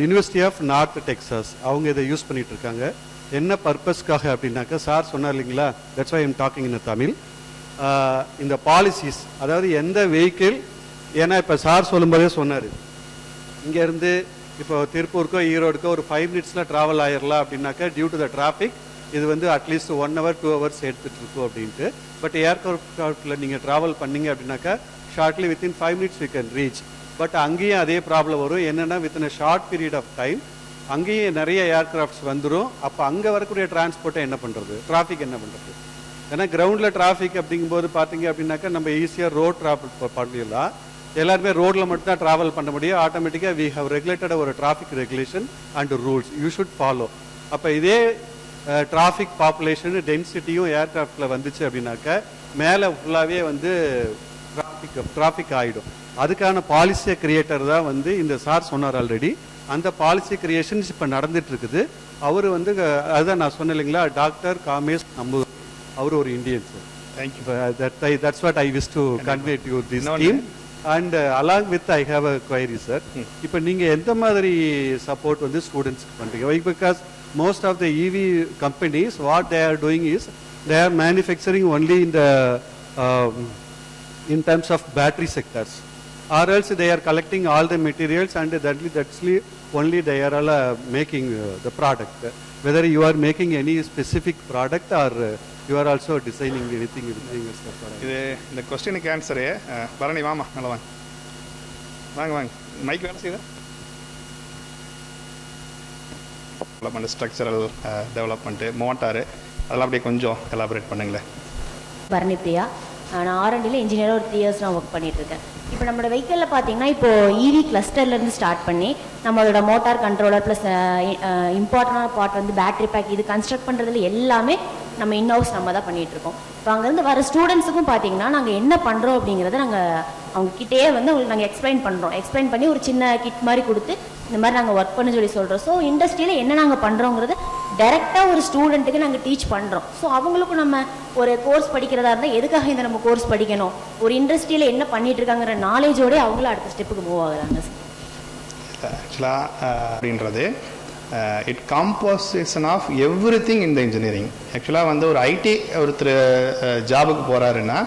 யூனிவர்சிட்டி ஆஃப் நார்த் டெக்சாஸ் அவங்க இதை யூஸ் பண்ணிட்டு இருக்காங்க. என்ன பர்பஸ்க்காக அப்படின்னாக்கா, சார் சொன்னார் இல்லைங்களா, that's why I'm talking in Tamil. இந்த பாலிசிஸ், அதாவது எந்த வெஹிக்கிள், ஏன்னா இப்போ சார் சொல்லும்போதே சொன்னார், இங்கேருந்து இப்போ திருப்பூருக்கோ ஈரோடுக்கோ ஒரு 5 minutes ட்ராவல் ஆயிடலாம் அப்படின்னாக்கா, டியூ டு த டிராஃபிக் இது அட்லீஸ்ட் 1 hour 2 hours எடுத்துகிட்டு இருக்கும் அப்படின்ட்டு. பட் ஏர்கிராஃப்டில் நீங்கள் ட்ராவல் பண்ணிங்க அப்படின்னாக்கா shortly within 5 minutes we can reach. But அங்கேயும் அதே ப்ராப்ளம் வரும். என்னென்னா within a short period of time அங்கேயும் நிறைய ஏர்கிராஃப்ட்ஸ் வந்துடும். அப்போ அங்கே வரக்கூடிய டிரான்ஸ்போர்ட்டை என்ன பண்ணுறது, டிராஃபிக் என்ன பண்ணுறது? ஏன்னா கிரவுண்டில் டிராஃபிக் அப்படிங்கும்போது பார்த்தீங்க அப்படின்னாக்கா நம்ம ஈஸியாக ரோட் டிராஃபிக் பண்ணிடலாம். எல்லாருமே ரோடில் மட்டும் தான் ட்ராவல் பண்ண முடியும். ஆட்டோமேட்டிக்காக வி ஹவ் ரெகுலேட்டட் ஒரு traffic regulation and rules you should follow. அப்போ இதே டிராஃபிக் பாப்புலேஷன் டென்சிட்டியும் ஏர்கிராஃப்டில் வந்துச்சு அப்படின்னாக்கா மேலே ஃபுல்லாகவே டிராஃபிக் ஆகிடும். அதுக்கான பாலிசியை கிரியேட்டர் தான் இந்த சார் சொன்னார் ஆல்ரெடி. அந்த பாலிசி கிரியேஷன்ஸ் இப்போ நடந்துட்டு இருக்குது. அவர் அதுதான் நான் சொன்னேன் இல்லைங்களா, டாக்டர் காமேஷ் நம்பு, அவர் ஒரு Indian sir. Thank you. That's what I wish to convey to you this team. And along with I have a query sir. இப்போ நீங்கள் எந்த மாதிரி சப்போர்ட் ஸ்டூடெண்ட்ஸ்க்கு பண்ணுறீங்க? Because most of the EV companies, what they are doing is they are manufacturing only in the in terms of battery sectors. or else they are collecting all the materials and that's only they are all making the product. Whether you are making any specific product or you are also designing anything. இது இந்த கொஸ்டினுக்கு answer Bharani வாமா நல்லா வாங்க வாங்க வாங்க mic வேலை செய்யுது டெவலப்மெண்ட் ஸ்ட்ரக்சரல் டெவலப்மெண்ட்டு மோட்டாரு அதெல்லாம் அப்படியே கொஞ்சம் எலாபரேட் பண்ணுங்களேன். பரணி பிரியா, நான் ஆர்என்டியில் இன்ஜினியராக ஒரு 3 இயர்ஸ் நான் ஒர்க் பண்ணிகிட்ருக்கேன். இப்போ நம்மளோட வெஹிக்கிளில் பார்த்தீங்கன்னா இப்போது இவி கிளஸ்டர்லேருந்து ஸ்டார்ட் பண்ணி நம்மளோட மோட்டார் கண்ட்ரோலர் ப்ளஸ் இம்பார்ட்டண்டான பார்ட் வந்து பேட்டரி பேக் இது கன்ஸ்ட்ரக்ட் பண்ணுறதுல எல்லாமே நம்ம இன்ஹவுஸ் நம்ம தான் பண்ணிகிட்ருக்கோம். இப்போ அங்கேருந்து வர ஸ்டூடெண்ட்ஸுக்கும் பார்த்தீங்கன்னா நாங்கள் என்ன பண்ணுறோம் அப்படிங்கிறத நாங்கள் அவங்கக்கிட்டே வந்து உங்களுக்கு நாங்கள் எக்ஸ்பிளைன் பண்ணி ஒரு சின்ன கிட் மாதிரி கொடுத்து இந்த மாதிரி நாங்கள் ஒர்க் பண்ண சொல்லி சொல்கிறோம். ஸோ இண்டஸ்ட்ரியில் என்ன நாங்கள் பண்ணுறோங்கிறது டைரெக்டாக ஒரு ஸ்டூடெண்ட்டுக்கு நாங்கள் டீச் பண்ணுறோம். ஸோ அவங்களுக்கும் நம்ம ஒரு கோர்ஸ் படிக்கிறதா இருந்தால் எதுக்காக இந்த நம்ம கோர்ஸ் படிக்கணும், ஒரு இண்டஸ்ட்ரியில் என்ன பண்ணிட்டு இருக்காங்கிற நாலேஜோடய அவங்களும் அடுத்த ஸ்டெப்புக்கு மூவ் ஆகுறாங்க. ஆக்சுவலாக அப்படின்றது it composition of everything இந்த இன்ஜினியரிங். ஆக்சுவலாக வந்து ஒரு ஐடி ஒருத்தர் ஜாபுக்கு போகிறாருன்னா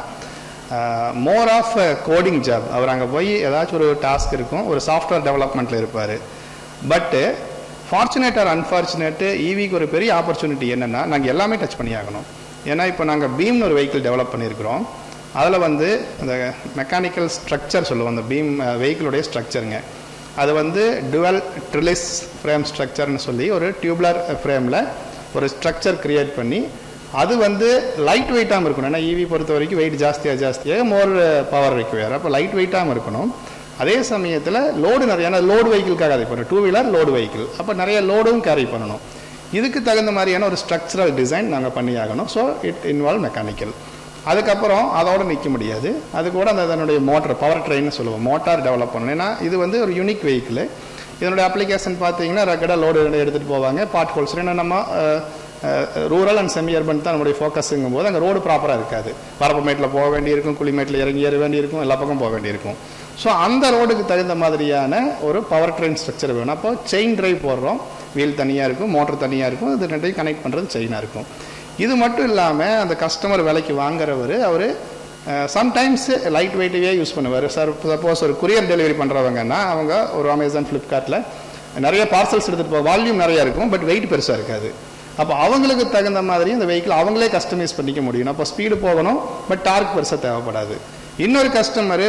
மோர் ஆஃப் கோடிங் ஜாப். அவர் அங்கே போய் ஏதாச்சும் ஒரு டாஸ்க் இருக்கும், ஒரு சாஃப்ட்வேர் டெவலப்மெண்ட்டில் இருப்பார். பட்டு ஃபார்ச்சுனேட் ஆர் அன்ஃபார்ச்சுனேட்டு ஈவிக்கு ஒரு பெரிய ஆப்பர்ச்சுனிட்டி என்னென்னா நாங்கள் எல்லாமே டச் பண்ணி ஆகணும். ஏன்னா இப்போ நாங்கள் பீம்னு ஒரு வெஹிக்கிள் டெவலப் பண்ணியிருக்கிறோம். அதில் வந்து அந்த மெக்கானிக்கல் ஸ்ட்ரக்சர் சொல்லுவோம், அந்த பீம் வெஹிக்கிளுடைய ஸ்ட்ரக்சருங்க. அது வந்து டுவல் ட்ரிலிஸ் ஃப்ரேம் ஸ்ட்ரக்சர்னு சொல்லி ஒரு டியூப்லர் ஃப்ரேமில் ஒரு ஸ்ட்ரக்சர் க்ரியேட் பண்ணி அது வந்து லைட் வெயிட்டாகவும் இருக்கணும். ஏன்னா ஈவி பொறுத்த வரைக்கும் வெயிட் ஜாஸ்தியாக மோர் பவர் ரெக்வயர். அப்போ லைட் வெயிட்டாகவும் இருக்கணும். அதே சமயத்தில் லோடு நிறைய, ஏன்னா லோடு வெஹிக்கிள்காக அது இப்போ 2 வீலர் லோடு வெஹிக்கிள், அப்போ நிறைய லோடும் கேரி பண்ணணும். இதுக்கு தகுந்த மாதிரியான ஒரு ஸ்ட்ரக்சரல் டிசைன் நாங்கள் பண்ணி ஆகணும். So it involve mechanical. அதுக்கப்புறம் அதோடு நிற்க முடியாது, அது கூட அந்த அதனுடைய மோட்டர் பவர் ட்ரெயின்னு சொல்லுவோம், மோட்டார் டெவலப் பண்ணணும். ஏன்னா இது வந்து ஒரு யூனிக் வெஹிக்கிள். இதனுடைய அப்ளிகேஷன் பார்த்தீங்கன்னா ரெக்கடாக லோடு எடுத்துகிட்டு போவாங்க, பார்ட் ஹோல்ஸ். ஏன்னா நம்ம ரூரல் அண்ட் செமி அர்பன் தான் நம்மளுடைய ஃபோக்கஸுங்கும் போது அங்கே ரோடு ப்ராப்பராக இருக்காது. வரப்புமேட்டில் போக வேண்டியிருக்கும், குளிமேட்டில் இறங்கி ஏற வேண்டியிருக்கும், எல்லா பக்கம் போக வேண்டியிருக்கும். ஸோ அந்த ரோடுக்கு தகுந்த மாதிரியான ஒரு பவர் ட்ரெயின் ஸ்ட்ரக்சர் வேணும். அப்போ செயின் ட்ரைவ் போடுறோம், வீல் தனியாக இருக்கும், மோட்டர் தனியாக இருக்கும், இது ரெண்டையும் கனெக்ட் பண்ணுறது செயினாக இருக்கும். இது மட்டும் இல்லாமல் அந்த கஸ்டமர் விலைக்கு வாங்குறவர் அவர் சம்டைம்ஸ் லைட் வெயிட்டையே யூஸ் பண்ணுவார். சப்போஸ் ஒரு குரியர் டெலிவரி பண்ணுறவங்கன்னா அவங்க ஒரு அமேசான் ஃப்ளிப்கார்ட்டில் நிறைய பார்சல்ஸ் எடுத்துகிட்டு போக வால்யூம் நிறையா இருக்கும், பட் வெயிட் பெருசாக இருக்காது. அப்போ அவங்களுக்கு தகுந்த மாதிரி இந்த வெஹிக்கிள் அவங்களே கஸ்டமைஸ் பண்ணிக்க முடியும். அப்போ ஸ்பீடு போகணும், பட் டார்க் பெருசாக தேவைப்படாது. இன்னொரு கஸ்டமரு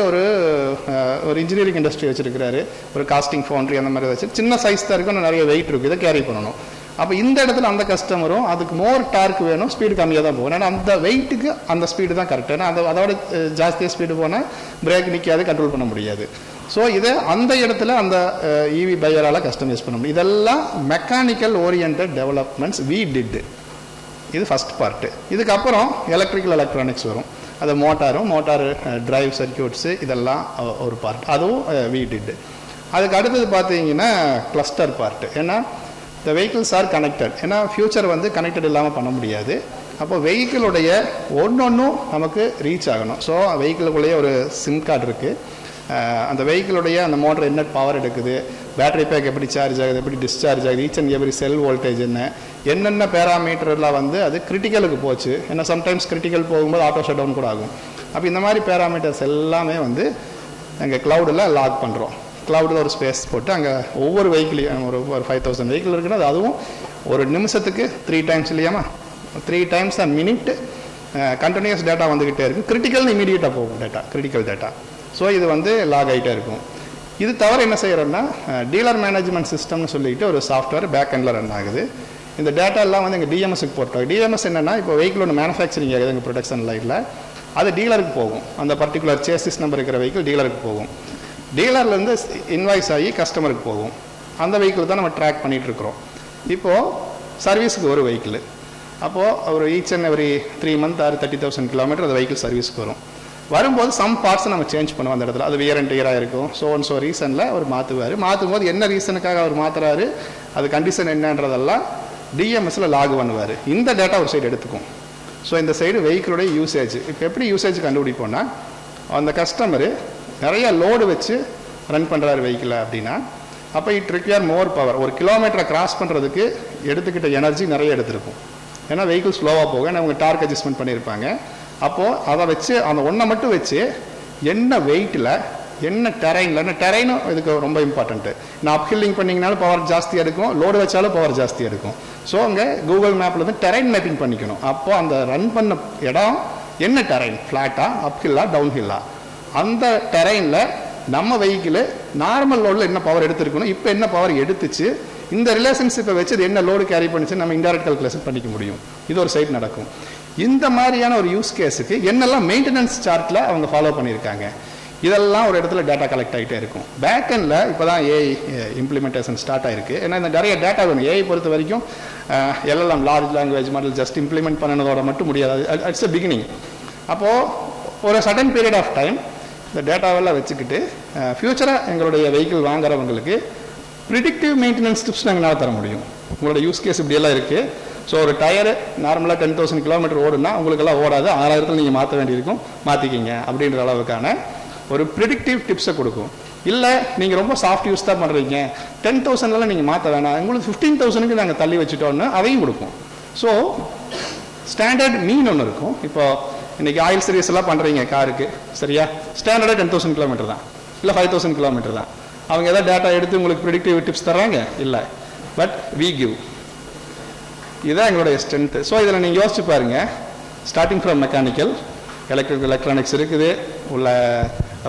ஒரு இன்ஜினியரிங் இண்டஸ்ட்ரி வச்சுருக்கிறாரு, ஒரு காஸ்டிங் ஃபவுண்ட்ரி அந்த மாதிரி வச்சு சின்ன சைஸ் தான் இருக்கும், நிறைய வெயிட் இருக்குது, இதை கேரி பண்ணணும். அப்போ இந்த இடத்துல அந்த கஸ்டமரும் அதுக்கு மோர் டார்க் வேணும், ஸ்பீடு கம்மியாக தான் போகும். ஏன்னா அந்த வெயிட்டுக்கு அந்த ஸ்பீடு தான் கரெக்ட். ஏன்னா அதோட ஜாஸ்தியாக ஸ்பீடு போனால் பிரேக் நிற்காது, கண்ட்ரோல் பண்ண முடியாது. ஸோ இதை அந்த இடத்துல அந்த இவி பையரால் கஸ்டமைஸ் பண்ண முடியும். இதெல்லாம் mechanical orient developments we did. இது ஃபஸ்ட் பார்ட்டு. இதுக்கப்புறம் எலக்ட்ரிக்கல் எலக்ட்ரானிக்ஸ் வரும், அது மோட்டார் டிரைவ் சர்க்கியூட்ஸு, இதெல்லாம் ஒரு பார்ட், அதுவும் வி டிட். அதுக்கு அடுத்தது பார்த்தீங்கன்னா கிளஸ்டர் பார்ட்டு. ஏன்னா இந்த வெஹிக்கிள்ஸ் ஆர் கனெக்டட். ஏன்னா ஃபியூச்சர் வந்து கனெக்டட் இல்லாமல் பண்ண முடியாது. அப்போ வெஹிக்கிளுடைய ஒன்றும் நமக்கு ரீச் ஆகணும். ஸோ வெஹிக்கிளுக்குள்ளேயே ஒரு சிம் கார்டு இருக்குது. அந்த வெஹிக்கிளுடைய அந்த மோட்டர் என்ன பவர் எடுக்குது, பேட்டரி பேக் எப்படி சார்ஜ் ஆகுது, எப்படி டிஸ்சார்ஜ் ஆகுது, each and every sell voltage என்னென்ன பேராமீட்டர்லாம் வந்து அது கிரிட்டிக்கலுக்கு போச்சு. ஏன்னா சம்டைம்ஸ் கிரிட்டிக்கல் போகும்போது ஆட்டோ ஷட் டவுன் கூட ஆகும். அப்போ இந்த மாதிரி பேராமீட்டர்ஸ் எல்லாமே வந்து எங்கள் க்ளவுடில் லாக் பண்ணுறோம். க்ளவுடில் ஒரு ஸ்பேஸ் போட்டு அங்கே ஒவ்வொரு வெஹிக்கிளையும் ஒரு 5000 வெஹிக்கிள் இருக்குன்னா அதுவும் ஒரு நிமிஷத்துக்கு 3 டைம்ஸ் இல்லையாமா, 3 times a minute continuous data வந்துக்கிட்டே இருக்கும். கிரிட்டிக்கல்னு இமீடியட்டாக போகும் டேட்டா, கிரிட்டிக்கல் டேட்டா. ஸோ இது வந்து லாக் ஆகிட்டே இருக்கும். இது தவிர என்ன செய்கிறோன்னா டீலர் மேனேஜ்மெண்ட் சிஸ்டம்னு சொல்லிட்டு ஒரு சாஃப்ட்வேர் பேக் எண்டில் ரன் ஆகுது. இந்த டேட்டா எல்லாம் வந்து எங்கள் டிஎம்எஸ்க்கு போட்டோம். டிஎம்எஸ் என்னென்னா இப்போ வெஹிக்கிள் ஒன்று மேனுஃபேக்சரிங் ஆகுது எங்கள் ப்ரொடக்ஷன் லைனில், அது டீலருக்கு போகும். அந்த பர்டிகுலர் சேசிஸ் நம்பர் இருக்கிற வெஹிக்கிள் டீலருக்கு போகும். டீலர்லேருந்து இன்வாய்ஸ் ஆகி கஸ்டமருக்கு போகும். அந்த வெஹிக்கிள் தான் நம்ம ட்ராக் பண்ணிகிட்ருக்குறோம். இப்போது சர்வீஸுக்கு ஒரு வெஹிக்கிள், அப்போது ஒரு each and every 3 month or 30,000 kilometre அந்த வெஹிக்கிள் சர்வீஸ்க்கு வரும்போது சம் பார்ட்ஸை நம்ம சேஞ்ச் பண்ணுவோம் அந்த இடத்துல. அது வியர் அண்ட் டியராக இருக்கும். ஸோ ரீசனில் அவர் மாற்றும் போது என்ன ரீசனுக்காக அவர் மாற்றுறாரு, அது கண்டிஷன் என்னன்றதெல்லாம் டிஎம்எஸில் லாக் பண்ணுவார். இந்த டேட்டா ஒரு சைடு எடுத்துக்கும். ஸோ இந்த சைடு வெஹிக்கிளுடைய யூசேஜ். இப்போ எப்படி யூசேஜ் கண்டுபிடிப்போம்னா, அந்த கஸ்டமரு நிறைய லோடு வச்சு ரன் பண்ணுறாரு வெஹிக்கிளை அப்படின்னா, அப்போ இட் ரிக்வயர் மோர் பவர். ஒரு கிலோமீட்டரை கிராஸ் பண்ணுறதுக்கு எடுத்துக்கிட்ட எனர்ஜி நிறைய எடுத்திருக்கும். ஏன்னா வெஹிக்கிள் ஸ்லோவாக போகும், ஏன்னா அவங்க டார்க் அட்ஜஸ்ட்மெண்ட் பண்ணியிருப்பாங்க. அப்போது அதை வச்சு அந்த ஒன்றை மட்டும் வச்சு என்ன வெயிட்டில் என்ன டெரைனும் இதுக்கு ரொம்ப இம்பார்ட்டன்ட்டு. நான் அப்ஹில்லிங் பண்ணிங்கனாலும் பவர் ஜாஸ்தியாக இருக்கும், லோடு வச்சாலும் பவர் ஜாஸ்தியாக இருக்கும். ஸோ அங்கே கூகுள் மேப்பில் வந்து டெரைன் மேப்பிங் பண்ணிக்கணும். அப்போது அந்த ரன் பண்ண இடம் என்ன டெரைன், ஃப்ளாட்டா, அப்ஹில்லா, டவுன்ஹில்லா, அந்த டெரைனில் நம்ம வெஹிக்கிள் நார்மல் லோடில் என்ன பவர் எடுத்துருக்கணும், இப்போ என்ன பவர் எடுத்துச்சு, இந்த ரிலேஷன்ஷிப்பை வச்சு அது என்ன லோடு கேரி பண்ணிச்சு நம்ம இன்டைரக்ட் கால்குலேஷன் பண்ணிக்க முடியும். இது ஒரு சைட் நடக்கும். இந்த மாதிரியான ஒரு யூஸ் கேஸுக்கு என்னெல்லாம் மெயின்டெனன்ஸ் சார்ட்டில் அவங்க ஃபாலோ பண்ணியிருக்காங்க, இதெல்லாம் ஒரு இடத்துல டேட்டா கலெக்ட் ஆகிட்டே இருக்கும். பேக்கெண்டில் இப்போ தான் ஏஐ இம்ப்ளிமெண்டேஷன் ஸ்டார்ட் ஆகிருக்கு. ஏன்னா இந்த நிறைய டேட்டா வேணும். ஏஐ பொறுத்த வரைக்கும் எல்லாம் large language model just implement பண்ணனதோட மட்டும் முடியாது. It's a beginning. அப்போது ஒரு சடன் பீரியட் ஆஃப் டைம் இந்த டேட்டாவெல்லாம் வச்சுக்கிட்டு ஃப்யூச்சராக எங்களுடைய வெஹிக்கிள் வாங்குறவங்களுக்கு ப்ரிடிக்டிவ் மெயின்டெனன்ஸ் டிப்ஸ் நாங்கள் தர முடியும். உங்களோட யூஸ் கேஸ் இப்படியெல்லாம் இருக்குது. ஸோ ஒரு டயரு நார்மலாக 10,000 கிலோமீட்டர் ஓடுனா உங்களுக்கெல்லாம் ஓடாது, 6,000 நீங்கள் மாற்ற வேண்டியிருக்கும், மாற்றிக்கிங்க அப்படின்ற அளவுக்கான ஒரு ப்ரிடிக்டிவ் டிப்ஸை கொடுக்கும். இல்லை நீங்கள் ரொம்ப சாஃப்ட் யூஸ் தான் பண்ணுறீங்க, 10,000 நீங்கள் மாற்ற வேணாம், உங்களுக்கு 15,000 நாங்கள் தள்ளி வச்சுட்டோன்னு அதையும் கொடுக்கும். ஸோ ஸ்டாண்டர்ட் மீன் ஒன்று இருக்கும். இப்போ இன்றைக்கி ஆயில் சர்வீஸ் எல்லாம் பண்ணுறீங்க காருக்கு, சரியா, ஸ்டாண்டர்டாக 10,000 கிலோமீட்டர் தான், இல்லை 5,000 கிலோமீட்டர் தான். அவங்க எதாவது டேட்டா எடுத்து உங்களுக்கு ப்ரிடிக்டிவ் டிப்ஸ் தர்றாங்க இல்லை, பட் வி கிவ். இதுதான் எங்களுடைய ஸ்ட்ரென்த்து. ஸோ இதில் நீங்கள் யோசிச்சு பாருங்கள், ஸ்டார்டிங் ஃப்ரம் மெக்கானிக்கல், எலக்ட்ரானிக்ஸ் இருக்குது, உள்ள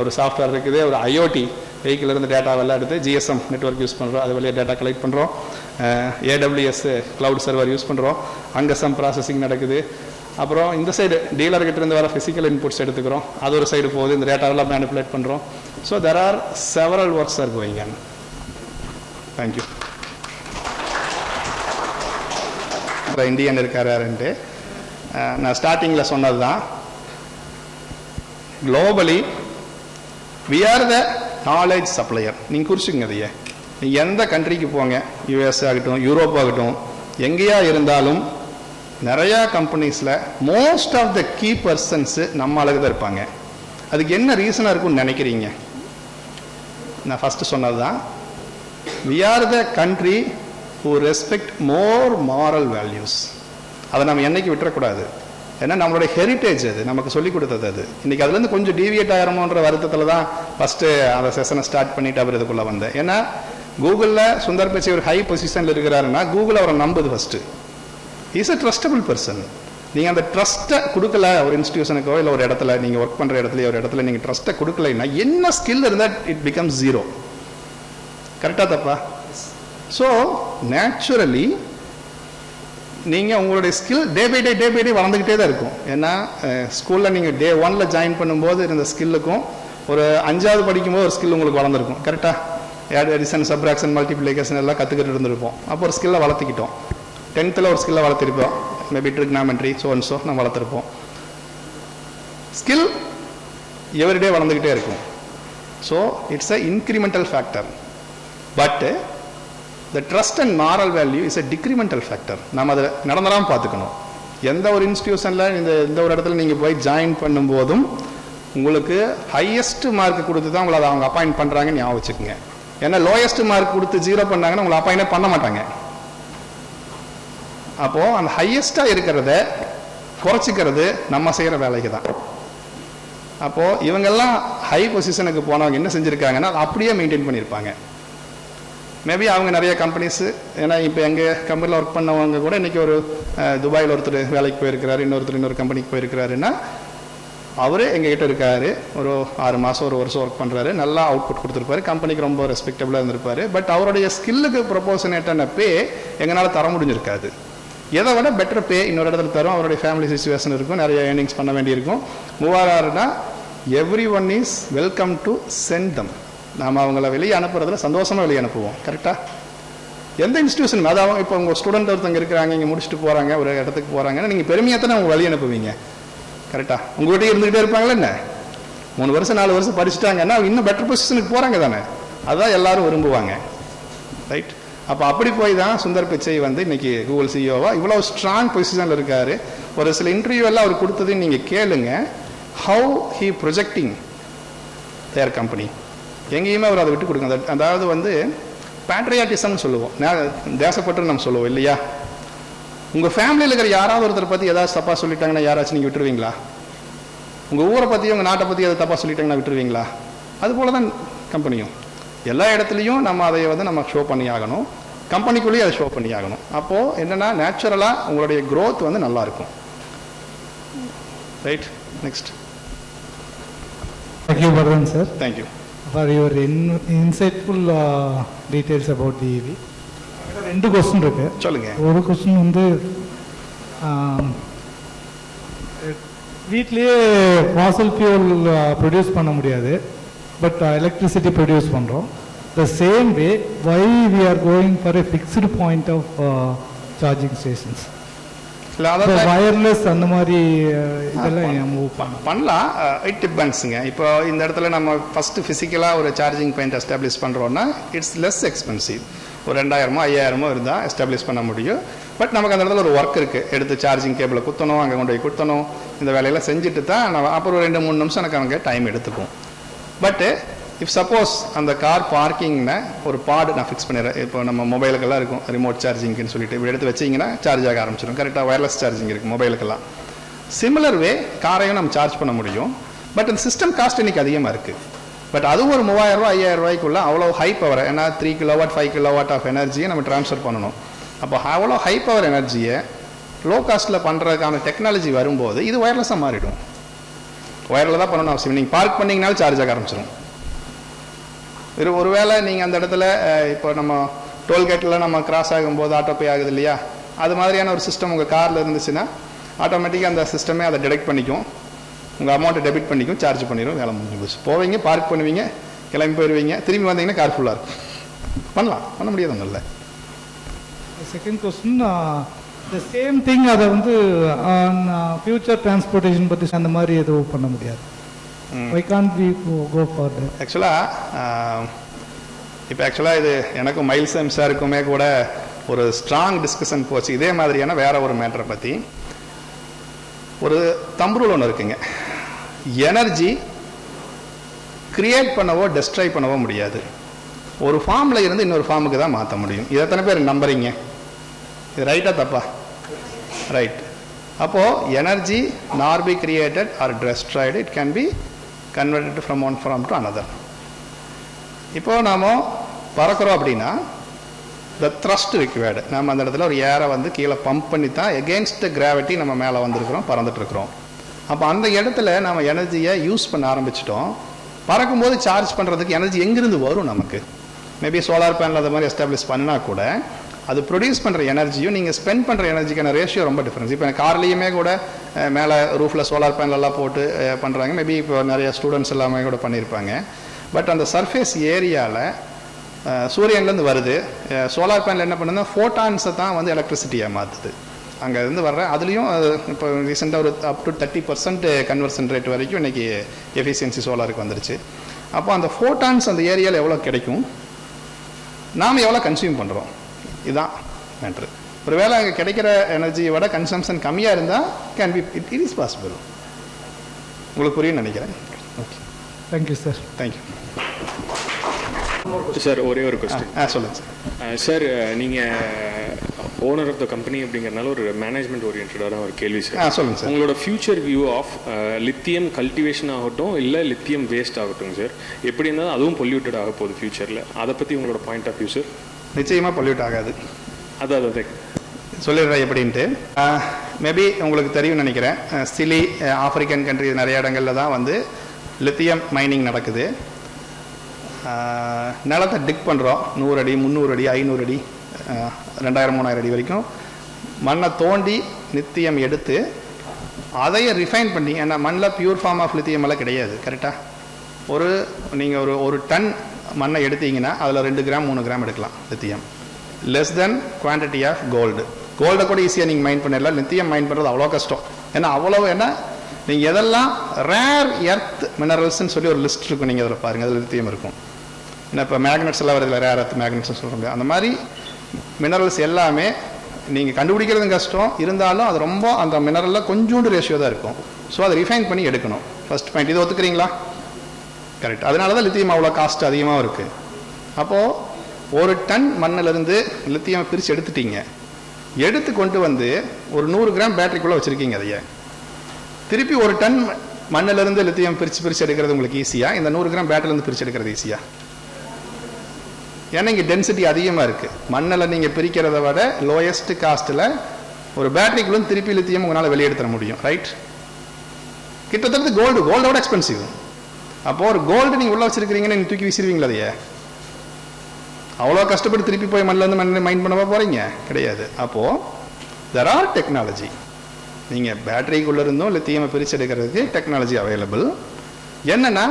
ஒரு சாஃப்ட்வேர் இருக்குது, ஒரு ஐஓடி வெஹிக்கிள் இருந்து டேட்டாவெல்லாம் எடுத்து ஜிஎஸ்எம் நெட்வொர்க் யூஸ் பண்ணுறோம், அது வழியாக டேட்டா கலெக்ட் பண்ணுறோம், ஏடபிள்யூஎஸ் க்ளவுட் சர்வர் யூஸ் பண்ணுறோம், அங்கே சம் ப்ராசஸிங் நடக்குது. அப்புறம் இந்த சைடு டீலர்கிட்ட இருந்து வர ஃபிசிக்கல் இன்புட்ஸ் எடுத்துக்கிறோம், அது ஒரு சைடு போகுது, இந்த டேட்டாவெல்லாம் மேனிப்புலேட் பண்ணுறோம். So there are several works are going on. Thank you. அப்புறம் இந்தியன் இருக்காருன்ட்டு நான் ஸ்டார்டிங்கில் சொன்னது தான், globally we are the knowledge supplier. நீங்கள் குறிச்சுங்க அதையே. நீங்கள் எந்த கண்ட்ரிக்கு போங்க, யூஎஸ் ஆகட்டும், யூரோப் ஆகட்டும், எங்கேயா இருந்தாலும் நிறையா கம்பெனிஸில் most of the key persons நம்ம ஆளுக்கு தான் இருப்பாங்க. அதுக்கு என்ன ரீசனாக இருக்கும்னு நினைக்கிறீங்க? நான் ஃபஸ்ட்டு சொன்னது தான், we are the country who respect more moral values. அதை நம்ம என்னைக்கு விட்டுறக்கூடாது. ஏன்னா நம்மளுடைய ஹெரிட்டேஜ் அது, நமக்கு சொல்லிக் கொடுத்தது அது. இன்றைக்கி அதுலேருந்து கொஞ்சம் டீவியேட் ஆகிறோமோன்ற வருத்தத்தில் தான் ஃபஸ்ட்டு அந்த செஷனை ஸ்டார்ட் பண்ணிவிட்டு அவர் இதுக்குள்ளே வந்தேன். ஏன்னா கூகுளில் சுந்தர் பிச்சை ஒரு ஹை பொசிஷனில் இருக்கிறாருன்னா கூகுள் அவரை நம்புது first. Is a trustable person. நீங்கள் அந்த ட்ரஸ்ட்டை கொடுக்கல ஒரு இன்ஸ்டியூஷனுக்கோ இல்லை ஒரு இடத்துல நீங்கள் ஒர்க் பண்ணுற இடத்துல ஒரு இடத்துல நீங்கள் ட்ரஸ்ட்டை கொடுக்கலைன்னா என்ன ஸ்கில் இருந்தால் இட் பிகம்ஸ் ஜீரோ. கரெக்டாக தப்பா? ஸோ நேச்சுரலி நீங்கள் உங்களுடைய ஸ்கில் டே பை டே வளர்ந்துக்கிட்டே தான் இருக்கும். ஏன்னா ஸ்கூலில் நீங்கள் டே 1 ஜாயின் பண்ணும்போது இருந்த ஸ்கில்லுக்கும் ஒரு 5வது படிக்கும்போது ஒரு ஸ்கில் உங்களுக்கு வளர்ந்துருக்கும். கரெக்டாக எடிஷன், சப்ராக்ஷன், மல்டிப்ளிகேஷன் எல்லாம் கற்றுக்கிட்டு இருந்திருப்போம். அப்போ ஒரு ஸ்கில்லை வளர்த்துக்கிட்டோம். 10th ஒரு ஸ்கில்லை வளர்த்திருப்போம், மேபி ட்ரிக்னாமெட்ரி ஸோ நம்ம வளர்த்துருப்போம். ஸ்கில் எவ்ரிடே வளர்ந்துக்கிட்டே இருக்கும். So it's a incremental factor. பட்டு the trust and moral value is a decremental factor. நாம் அதை நடந்துடாமல் பார்த்துக்கணும். எந்த ஒரு இன்ஸ்டியூஷனில் எந்த ஒரு இடத்துல நீங்கள் போய் ஜாயின் பண்ணும்போதும் உங்களுக்கு ஹையஸ்ட் மார்க் கொடுத்து தான் உங்களை அவங்க அப்பாயிண்ட் பண்ணுறாங்கன்னு ஞாபகம் வச்சுக்கோங்க. ஏன்னா லோயஸ்ட் மார்க் கொடுத்து 0 பண்ணாங்கன்னா உங்களை அப்பாயிண்டே பண்ண மாட்டாங்க. அப்போது அந்த ஹையஸ்ட்டாக இருக்கிறத குறைச்சிக்கிறது நம்ம செய்கிற வேலைக்கு தான். அப்போது இவங்கெல்லாம் ஹை பொசிஷனுக்கு போனவங்க என்ன செஞ்சுருக்காங்கன்னா அப்படியே மெயின்டைன் பண்ணியிருப்பாங்க. மேபி அவங்க நிறைய கம்பெனிஸு, ஏன்னா இப்போ எங்கள் கம்பெனியில் ஒர்க் பண்ணவங்க கூட இன்றைக்கி ஒரு துபாயில் ஒருத்தர் வேலைக்கு போயிருக்கிறாரு, இன்னொரு கம்பெனிக்கு போயிருக்கிறாருன்னா அவரே எங்ககிட்ட இருக்காரு, ஒரு 6 மாதம் 1 வருஷம் ஒர்க் பண்ணுறாரு, நல்லா அவுட்புட் கொடுத்துருப்பாரு, கம்பெனிக்கு ரொம்ப ரெஸ்பெக்டபுளாக இருந்திருப்பார். பட் அவருடைய ஸ்கில்லுக்கு ப்ரொபோஷனேட்டான பே எங்களால் தர முடிஞ்சிருக்காது. எதை விட பெட்டர் பே இன்னொரு இடத்துல தரும். அவருடைய ஃபேமிலி சிச்சுவேஷன் இருக்கும், நிறைய ஏர்னிங்ஸ் பண்ண வேண்டியிருக்கும். மூவாராருன்னா everyone is welcome to send them. நாம் அவங்கள வெளியே அனுப்புறதுல சந்தோஷமாக வெளியே அனுப்புவோம். கரெக்டாக? எந்த இன்ஸ்டியூஷன், அதாவது இப்போ உங்கள் ஸ்டூடெண்ட் ஒருத்தங்க இருக்கிறாங்க, இங்கே முடிச்சுட்டு போகிறாங்க, ஒரு இடத்துக்கு போகிறாங்கன்னா நீங்கள் பெருமையாக தானே அவங்க வெளியே அனுப்புவீங்க. கரெக்டாக? உங்கள்கிட்ட இருந்துகிட்டே இருப்பாங்களே என்ன, 3 வருஷம் 4 வருஷம் படிச்சுட்டாங்கன்னா இன்னும் பெட்டர் பொசிஷனுக்கு போகிறாங்க தானே, அதுதான் எல்லாரும் விரும்புவாங்க. ரைட்? அப்போ அப்படி போய் தான் சுந்தர் பிச்சை இன்றைக்கி கூகுள் சிஇஓவாக இவ்வளோ ஸ்ட்ராங் பொசிஷனில் இருக்கார். ஒரு சில இன்டர்வியூ எல்லாம் அவர் கொடுத்ததையும் நீங்கள் கேளுங்க. How he projecting their company. எங்கேயுமே அவர் அதை விட்டு கொடுங்க. அதாவது பேட்ரியாட்டிசம்னு சொல்லுவோம், தேசப்பற்று நம்ம சொல்லுவோம் இல்லையா? உங்கள் ஃபேமிலியில் இருக்கிற யாராவது ஒருத்தரை பற்றி ஏதாவது தப்பாக சொல்லிட்டாங்கன்னா யாராச்சும் நீங்கள் விட்டுருவீங்களா? உங்கள் ஊரை பற்றி உங்கள் நாட்டை பற்றி எதாவது தப்பாக சொல்லிட்டாங்கன்னா விட்டுருவீங்களா? அதுபோல் தான் கம்பெனியும் எல்லா இடத்துலையும் நம்ம அதை வந்து நம்ம ஷோ பண்ணி ஆகணும், கம்பெனிக்குள்ளேயே அதை ஷோ பண்ணி ஆகணும். அப்போது என்னென்னா நேச்சுரலாக உங்களுடைய க்ரோத் வந்து நல்லாயிருக்கும். Right, next. Thank you, Vardhan sir, thank you for your insightful details about the EV. ரெண்டு கொஸ்டின் இருக்கு. சொல்லுங்கள். ஒரு கொஸ்டின் வந்து வீட்லேயே ஃபாசல் ஃபியூல் ப்ரொடியூஸ் பண்ண முடியாது, பட் எலக்ட்ரிசிட்டி ப்ரொடியூஸ் பண்ணுறோம். The same way why we are going for a fixed point of charging stations, இல்லை அதாவது வயர்லெஸ் அந்த மாதிரி இதெல்லாம் மூவ் பண்ணலாம். இட் டிபெண்ட்ஸுங்க. இப்போ இந்த இடத்துல நம்ம ஃபஸ்ட்டு ஃபிசிக்கலாக ஒரு சார்ஜிங் பாயிண்ட் எஸ்டாப்ளிஷ் பண்ணுறோன்னா இட்ஸ் லெஸ் எக்ஸ்பென்சிவ். ஒரு 2000 5000 இருந்தால் எஸ்டாப்ளிஷ் பண்ண முடியும். பட் நமக்கு அந்த இடத்துல ஒரு ஒர்க் இருக்குது, எடுத்து சார்ஜிங் கேபிளை குத்தணும், அங்கே கொண்டு போய் குத்தணும், இந்த வேலையெல்லாம் செஞ்சுட்டு தான் நம்ம அப்புறம் ஒரு 2-3 நிமிஷம் எனக்கு அங்கே டைம் எடுத்துக்கும். பட்டு இஃப் சப்போஸ் அந்த கார் பார்க்கிங்னா ஒரு பாடு நான் ஃபிக்ஸ் பண்ணிடுறேன். இப்போ நம்ம மொபைலுக்கெல்லாம் இருக்கும் ரிமோட் சார்ஜிங்னு சொல்லிட்டு இப்படி எடுத்து வச்சிங்கன்னா சார்ஜ் ஆக ஆரம்பிச்சிடும். கரெக்டாக வயர்லெஸ் சார்ஜிங் இருக்குது மொபைலுக்கெல்லாம். சிமிலர் வே காரையும் நம்ம சார்ஜ் பண்ண முடியும். பட் அந்த சிஸ்டம் காஸ்ட் இன்றைக்கி அதிகமாக இருக்குது. பட் அதுவும் ஒரு 3000 ரூபா 5000 ரூபாய்க்குள்ள அவ்வளோ ஹை பவர், ஏன்னா 3 கிலோவாட் 5 கிலோவாட் ஆஃப் எனர்ஜியை நம்ம ட்ரான்ஸ்ஃபர் பண்ணணும். அப்போ அவ்வளோ ஹை பவர் எனர்ஜியை லோ காஸ்ட்டில் பண்ணுறதுக்கான டெக்னாலஜி வரும்போது இது ஒயர்லெஸ்ஸாக மாறிடும். ஒயரில் தான் பண்ணணும் அவசியம். நீங்கள் பார்க் பண்ணிங்கனாலும் சார்ஜ் ஆக ஆரம்பிச்சிடும். ஒருவேளை நீங்கள் அந்த இடத்துல இப்போ நம்ம டோல்கேட்டில் நம்ம கிராஸ் ஆகும்போது ஆட்டோ பே ஆகுது இல்லையா, அது மாதிரியான ஒரு சிஸ்டம் உங்கள் காரில் இருந்துச்சுன்னா ஆட்டோமேட்டிக்காக அந்த சிஸ்டமே அதை டிடெக்ட் பண்ணிக்கும், உங்கள் அமௌண்ட்டை டெபிட் பண்ணிக்கும், சார்ஜ் பண்ணிடும், வேலை முடிஞ்சு போச்சு. போவீங்க, பார்க் பண்ணுவீங்க, கிளம்பி போயிடுவீங்க, திரும்பி வந்தீங்கன்னா கார் ஃபுல்லாக இருக்கும். பண்ண முடியாது உங்களில். Second question, the same thing அதை வந்து ஃபியூச்சர் டிரான்ஸ்போர்ட்டேஷன் பற்றி அந்த மாதிரி எதுவும் பண்ண முடியாது. Why can't we go for that? ஆக்சுவலாக இது எனக்கும் மைல்ஸ் எம்சாருக்குமே கூட ஒரு ஸ்ட்ராங் டிஸ்கஷன் போச்சு இதே மாதிரியான வேற ஒரு மேட்டரை பற்றி. ஒரு தம்புரூல் ஒன்று இருக்குங்க, எனர்ஜி கிரியேட் பண்ணவோ டெஸ்ட்ராய் பண்ணவோ முடியாது, ஒரு ஃபார்மில் இருந்து இன்னொரு ஃபார்முக்கு தான் மாற்ற முடியும். இது எத்தனை பேர் நம்புறீங்க? இது ரைட்டா தப்பா? ரைட். அப்போது energy nor be created or destroyed, it can be converted from one form to another. இப்போது நாம் பறக்கிறோம் அப்படின்னா த த்ரஸ்ட் ரிக்வயர்டு, நம்ம அந்த இடத்துல ஒரு ஏரை வந்து கீழே பம்ப் பண்ணி தான் எகெயின்ஸ்ட் கிராவிட்டி நம்ம மேலே வந்துருக்கிறோம், பறந்துட்டுருக்குறோம். அப்போ அந்த இடத்துல நம்ம எனர்ஜியை யூஸ் பண்ண ஆரம்பிச்சிட்டோம். பறக்கும்போது சார்ஜ் பண்ணுறதுக்கு எனர்ஜி எங்கேருந்து வரும் நமக்கு? மேபி சோலார் பேனல் அது மாதிரி எஸ்டாப்ளிஷ் பண்ணினா கூட அது ப்ரொடியூஸ் பண்ணுற எனர்ஜியும் நீங்கள் ஸ்பெண்ட் பண்ணுற எனர்ஜிக்கான ரேஷியோ ரொம்ப டிஃப்ரென்ஸ். இப்போ கார்லேயுமே கூட மேலே ரூஃபில் சோலார் பேனல் எல்லாம் போட்டு பண்ணுறாங்க. மேபி இப்போ நிறைய ஸ்டூடெண்ட்ஸ் எல்லாமே கூட பண்ணியிருப்பாங்க. பட் அந்த சர்ஃபேஸ் ஏரியாவில் சூரியன்லேருந்து வருது, சோலார் பேனல் என்ன பண்ணுதுன்னா ஃபோட்டான்ஸை தான் வந்து எலக்ட்ரிசிட்டியாக மாற்றுது. அங்கே இருந்து வர்ற அதுலேயும் இப்போ ரீசெண்டாக ஒரு அப் டு 30% கன்வர்ஷன் ரேட் வரைக்கும் இன்றைக்கி எஃபிஷியன்சி சோலாருக்கு வந்துருச்சு. அப்போ அந்த ஃபோட்டான்ஸ் அந்த ஏரியாவில் எவ்வளோ கிடைக்கும், நாம் எவ்வளோ கன்சியூம் பண்ணுறோம், இதுதான் மேட்ரு. ஒரு வேளை அங்கே கிடைக்கிற எனர்ஜியோட கன்சம்ஷன் கம்மியாக இருந்தால் can be it is possible. உங்களுக்கு புரியும் நினைக்கிறேன். Okay, thank you sir. Thank you sir. ஒரே ஒரு கொஸ்டின். சொல்லுங்கள் சார். சார், நீங்கள் ஓனர் ஆஃப் த கம்பெனி அப்படிங்கிறனால ஒரு மேனேஜ்மெண்ட் ஓரியன்டான ஒரு கேள்வி சார். சொல்லுங்கள் சார். உங்களோட future view of lithium cultivation ஆகட்டும் இல்லை லித்தியம் வேஸ்ட் ஆகட்டும் சார், எப்படி இருந்தாலும் அதுவும் பொல்யூட்டட் ஆக போகுது ஃபியூச்சரில், அதை பற்றி உங்களோட பாயிண்ட் ஆஃப் வியூ சார்? நிச்சயமாக பொல்யூட் ஆகாது. அதாவது சொல்லிடுறேன் எப்படின்ட்டு. மேபி உங்களுக்கு தெரியும் நினைக்கிறேன், சிலி ஆப்பிரிக்கன் கண்ட்ரி நிறைய இடங்களில் தான் வந்து லித்தியம் மைனிங் நடக்குது. நிலத்தை டிக் பண்ணுறோம், 100 அடி 300 அடி 500 அடி 2000-3000 அடி வரைக்கும் மண்ணை தோண்டி லித்தியம் எடுத்து அதையே ரிஃபைன் பண்ணி, ஏன்னா மண்ணில் பியூர் ஃபார்ம் ஆஃப் லித்தியம் எல்லாம் கிடையாது. கரெக்டாக நீங்கள் ஒரு டன் மண்ணை எடுத்தீங்கன்னா அதில் 2 கிராம் 3 கிராம் எடுக்கலாம் lithium. Less than quantity of gold. கோல்டை கூட ஈஸியாக நீங்கள் மைண்ட் பண்ணிடலாம், லித்தியம் மைண்ட் பண்ணுறது அவ்வளோ கஷ்டம். ஏன்னா ஏன்னா நீங்கள் எதெல்லாம் ரேர் எர்த் மினரல்ஸ்ன்னு சொல்லி ஒரு லிஸ்ட் இருக்கும், நீங்கள் அதில் பாருங்கள், அதில் லித்தியம் இருக்கும். ஏன்னா இப்போ மேக்னெட்ஸ் எல்லாம் வருது, ரேர் எர்த் மேக்னெட்ஸ்னு சொல்ல முடியாது. அந்த மாதிரி மினரல்ஸ் எல்லாமே நீங்கள் கண்டுபிடிக்கிறது கஷ்டம், இருந்தாலும் அது ரொம்ப அந்த மினரலில் கொஞ்சோண்டு ரேஷியோ தான் இருக்கும். ஸோ அதை ரிஃபைன் பண்ணி எடுக்கணும். ஃபர்ஸ்ட் பாயிண்ட், இது ஒத்துக்கிறீங்களா? கரெக்ட். அதனால தான் லித்தியம் அவ்வளோ காஸ்ட் அதிகமாக இருக்குது. அப்போது 1 டன் மண்ணிலிருந்து லித்தியம் பிரித்து எடுத்துட்டீங்க, எடுத்து கொண்டு வந்து ஒரு 100 கிராம் பேட்டரிக்குள்ளே வச்சுருக்கீங்க. அதையே திருப்பி 1 டன் மண்ணிலிருந்து லித்தியம் பிரித்து எடுக்கிறது உங்களுக்கு ஈஸியா, இந்த 100 கிராம் பேட்டரிலேருந்து பிரித்து எடுக்கிறது ஈஸியா? ஏன்னா இங்கே டென்சிட்டி அதிகமாக இருக்குது. மண்ணில் நீங்கள் பிரிக்கிறத விட லோயஸ்ட் காஸ்ட்டில் ஒரு பேட்டரிக்குள்ள திருப்பி லித்தியம் உங்களால் வெளியெடுத்துட முடியும். ரைட்? கிட்டத்தட்ட கோல்டோட எக்ஸ்பென்சிவ். அப்போது ஒரு கோல்டு நீங்கள் உள்ள வச்சிருக்கிறீங்கன்னு நீங்கள் தூக்கி வீசிடுவீங்களா? அதையே அவ்வளோ கஷ்டப்பட்டு திருப்பி போய் மண்ணிலேருந்து மைண்ட் பண்ணவா போகிறீங்க? கிடையாது. அப்போது தெர் ஆர் டெக்னாலஜி. நீங்கள் பேட்டரிக்குள்ளே இருந்தும் லித்தியமை பிரித்து எடுக்கிறதுக்கு டெக்னாலஜி அவைலபிள். என்னென்னா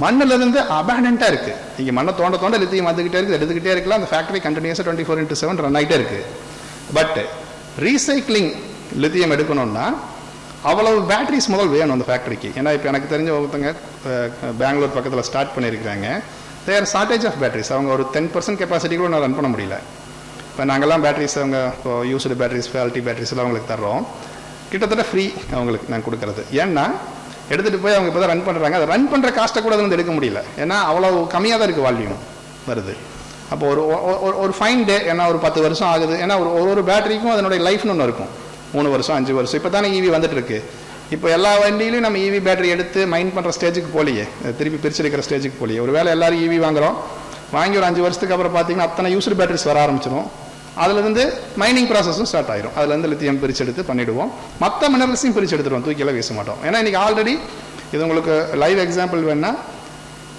மண்ணிலிருந்து அபேண்டண்ட்டாக இருக்குது. நீங்கள் மண்ணை தோண்ட லித்தியம் வந்துக்கிட்டே இருக்குது, எடுத்துக்கிட்டே இருக்கலாம். அந்த ஃபேக்ட்ரி கண்டினியூஸாக 24/7 ரன் ஆகிட்டே இருக்குது. பட் ரீசைக்ளிங் லித்தியம் எடுக்கணும்னா அவ்வளவு பேட்டரிஸ் முதல் வேணும் அந்த ஃபேக்ட்ரிக்கு. ஏன்னா இப்போ எனக்கு தெரிஞ்ச ஒருத்தங்க பெங்களூர் பக்கத்தில் ஸ்டார்ட் பண்ணியிருக்கிறாங்க. தேர் ஷார்ட்டேஜ் ஆஃப் பேட்டரிஸ். அவங்க ஒரு 10% கெப்பாசிட்டி கூட நான் ரன் பண்ண முடியல. இப்போ நாங்கள்லாம் பேட்டரிஸ் அவங்க இப்போ யூஸ்டு பேட்டரிஸ், குவாலிட்டி பேட்டரிஸ் எல்லாம் அவங்களுக்கு தர்றோம். கிட்டத்தட்ட ஃப்ரீ அவங்களுக்கு நான் கொடுக்குறது. ஏன்னா எடுத்துகிட்டு போய் அவங்க இப்போ தான் ரன் பண்ணுறாங்க. அதை ரன் பண்ணுற காஸ்ட்டை கூட வந்து எடுக்க முடியல. ஏன்னா அவ்வளோ கம்மியாக தான் இருக்குது வால்யூம் வருது. அப்போ ஒரு ஃபைன் டே, ஏன்னா ஒரு 10 வருஷம் ஆகுது. ஏன்னா ஒரு பேட்டரிக்கும் அதனுடைய லைஃப்னு ஒன்று இருக்கும். 3 வருஷம் 5 வருஷம். இப்போ தானே ஈவி வந்துட்டு இருக்கு. இப்போ எல்லா வண்டியிலையும் நம்ம ஈவி பேட்டரி எடுத்து மைண்ட் பண்ணுற ஸ்டேஜுக்கு போலியே, திருப்பி பிரிச்செடுக்கிற ஸ்டேஜுக்கு போலியே. ஒரு வேளை எல்லாரும் ஈவி வாங்குறோம், வாங்கி ஒரு 5 வருஷத்துக்கு அப்புறம் பார்த்தீங்கன்னா அத்தனை யூஸ்டு பேட்டரிஸ் வர ஆரம்பிச்சிடும். அதுலேருந்து மைனிங் ப்ராசஸும் ஸ்டார்ட் ஆயிரும். அதுலேருந்து லித்தியம் பிரித்து எடுத்து பண்ணிவிடுவோம். மற்ற மினரல்ஸையும் பிரித்து எடுத்துருவோம், தூக்கியெல்லாம் வீச மாட்டோம். ஏன்னா இன்றைக்கி ஆல்ரெடி இது உங்களுக்கு லைவ் எக்ஸாம்பிள் வேணா,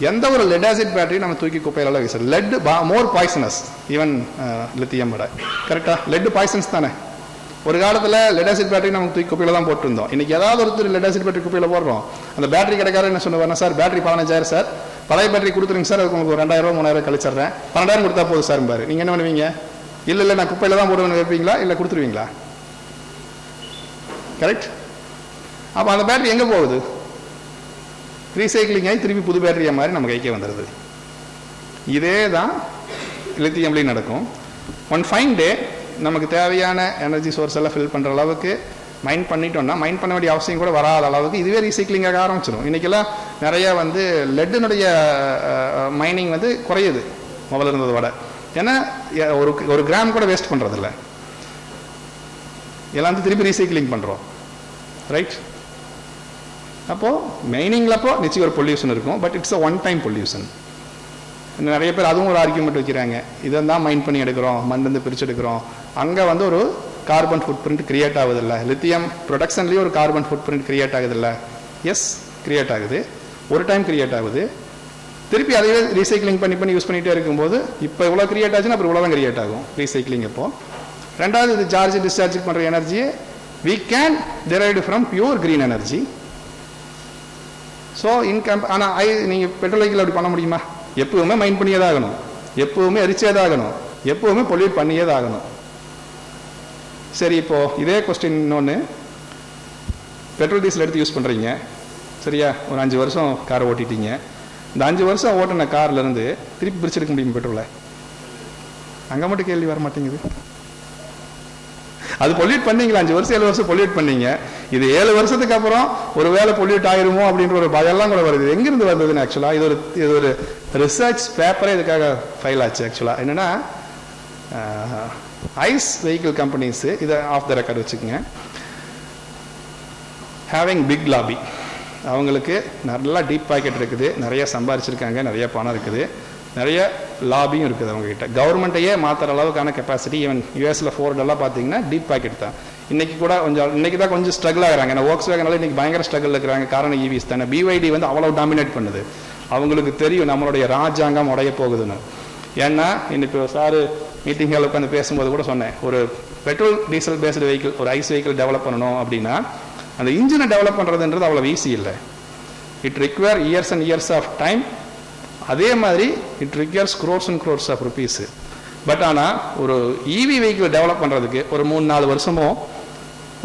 எந்த ஒரு லெட் ஆசிட் பேட்டரி நம்ம தூக்கி குப்பையிலலாம் வீசுறது. லெட் மோர் பாய்சனஸ் ஈவன் லித்தியம் விட. கரெக்டாக? லெட் பாய்சன்ஸ் தானே. ஒரு காலத்தில் லெட் ஆசிட் பேட்டரி நமக்கு தூக்கி குப்பையில் தான் போட்டுருந்தோம். இன்றைக்கி ஏதாவது ஒருத்தர் லெட் ஆசிட் பேட்டரி குப்பையில் போடுறோம். அந்த பேட்டரி கடைக்காரர் என்ன சொல்லுவாருன்னா, சார் பேட்டரி 15,000 சார், பழைய பேட்டரி கொடுத்துருங்க சார், அதுக்கு உங்களுக்கு 2,000 3,000 கழிச்சிட்றேன், 12,000 கொடுத்தா போதும் சார் பாரு. நீங்கள் என்ன பண்ணுவீங்க? இல்லை நான் குப்பையில் தான் போடுவேன்னு வைப்பீங்களா, இல்லை கொடுத்துருவீங்களா? கரெக்ட்? அப்போ அந்த பேட்டரி எங்கே போகுது? ரீசைக்கிளிங் ஆகி திருப்பி புது பேட்டரியாக மாதிரி நம்ம கைக்கே வந்துடுது. இதே தான் லித்தியம்லேயும் நடக்கும். ஒன் ஃபைன் டே நமக்கு தேவையான எனர்ஜி சோர்ஸ் எல்லாம் ஃபில் பண்ணுற அளவுக்கு மைண்ட் பண்ணிட்டோம்னா, மைண்ட் பண்ண வேண்டிய அவசியம் கூட வராத அளவுக்கு இதுவே ரீசைக்கிளிங்காக ஆரம்பிச்சிடும். இன்றைக்கெல்லாம் நிறையா வந்து லெட்டினுடைய மைனிங் வந்து குறையுது முதல்ல இருந்ததை விட. ஏன்னா ஒரு கிராம் கூட வேஸ்ட் பண்ணுறதில்ல, எல்லாத்தையும் திருப்பி ரீசைக்கிளிங் பண்ணுறோம். ரைட்? அப்போது மைனிங்கில் அப்போ நிச்சயம் ஒரு பொல்யூஷன் இருக்கும். But it's a one time pollution. நிறைய பேர் அதுவும் ஒரு ஆர்கியூமெண்ட் வைக்கிறாங்க. இதை தான் மைண்ட் பண்ணி எடுக்கிறோம், மண்ணிலிருந்து பிரித்து எடுக்கிறோம், அங்கே வந்து ஒரு கார்பன் ஃபுட் பிரிண்ட் கிரியேட் ஆகுதில்ல. லித்தியம் ப்ரொடக்ஷன்லேயும் ஒரு கார்பன் ஃபுட் பிரிண்ட் கிரியேட் ஆகுதில்ல. எஸ், கிரியேட் ஆகுது. ஒரு டைம் கிரியேட் ஆகுது. திருப்பி அதையே ரீசைக்கிளிங் பண்ணி யூஸ் பண்ணிகிட்டே இருக்கும்போது இப்போ இவ்வளோ கிரியேட் ஆச்சுன்னா அப்புறம் இவ்வளோ தான் கிரியேட் ஆகும் ரீசைக்கிளிங். இப்போது ரெண்டாவது, இது சார்ஜ் டிஸ்சார்ஜ் பண்ணுற எனர்ஜியை we can derive from pure green energy. So ஆனால் நீங்கள் பெட்ரோல் வெஹிக்கிள் அப்படி பண்ண முடியுமா? எப்பவுமே மைண்ட் பண்ணியே தான் ஆகணும், எப்பவுமே எரிச்சே தான் ஆகணும், எப்பவுமே பொல்யூட் பண்ணியே தான் ஆகணும். சரி, இப்போது இதே கொஸ்டின் இன்னொன்று, பெட்ரோல் டீசல் எடுத்து யூஸ் பண்ணுறீங்க சரியா? ஒரு 5 வருஷம் காரை ஓட்டிட்டீங்க. இந்த 5 வருஷம் ஓட்டின கார்லேருந்து திருப்பி பிரிச்செடுக்க முடியுமா பெட்ரோலை? அங்கே மட்டும் கேள்வி வர மாட்டேங்குது. அது பொல்யூட் பண்ணீங்களா? 5 வருஷம் 7 வருஷம் பொல்யூட் பண்ணீங்க. இது 7 வருஷத்துக்கு அப்புறம் ஒரு வேளை பொல்யூட் ஆயிருமோ அப்படின்ற ஒரு பயம்லாம் கூட வருது. எங்கிருந்து வந்ததுன்னு ஆக்சுவலாக இது ஒரு ரிசர்ச் பேப்பரே இதுக்காக ஃபைல் ஆச்சு. ஆக்சுவலாக என்னென்னா, ஐஸ் வெஹிக்கிள் கம்பெனிஸு, இதை ஆஃப் த ரெக்கார்டு வச்சுக்கோங்க, ஹேவிங் பிக் லாபி. அவங்களுக்கு நல்லா டீப் பாக்கெட் இருக்குது, நிறைய சம்பாரிச்சிருக்காங்க, நிறைய பணம் இருக்குது, நிறைய லாபியும் இருக்குது அவங்ககிட்ட. கவர்மெண்ட்டையே மாற்றுற அளவுக்கான கெப்பாசிட்டி. ஈவன் யூஎஸில் ஃபோர்டெல்லாம் பார்த்தீங்கன்னா டீப் பாக்கெட் தான். இன்றைக்கி தான் கொஞ்சம் ஸ்ட்ரகிள் ஆகிறாங்க. ஏன்னா Volkswagen இன்றைக்கி பயங்கர ஸ்ட்ரகிள் இருக்கிறாங்க. காரணம் ஈவிஸ் தானே. BYD வந்து அவ்வளோ டாமினேட் பண்ணுது. அவங்களுக்கு தெரியும் நம்மளுடைய ராஜாங்கம் உடைய போகுதுன்னு. ஏன்னா இன்னைக்கு சார் மீட்டிங் ஹாலில் உட்காந்து பேசும்போது கூட சொன்னேன், ஒரு பெட்ரோல் டீசல் பேஸ்டு வெஹிக்கிள், ஒரு ஐஸ் வெஹிக்கிள் டெவலப் பண்ணணும் அப்படின்னா அந்த இன்ஜினை டெவலப் பண்ணுறதுன்றது அவ்வளோ ஈஸி இல்லை. It require years and years of time. அதே மாதிரி it requires crores and crores of rupees. But ஆனால் ஒரு இவி வெஹிக்கிள் டெவலப் பண்ணுறதுக்கு ஒரு 3-4 வருஷமோ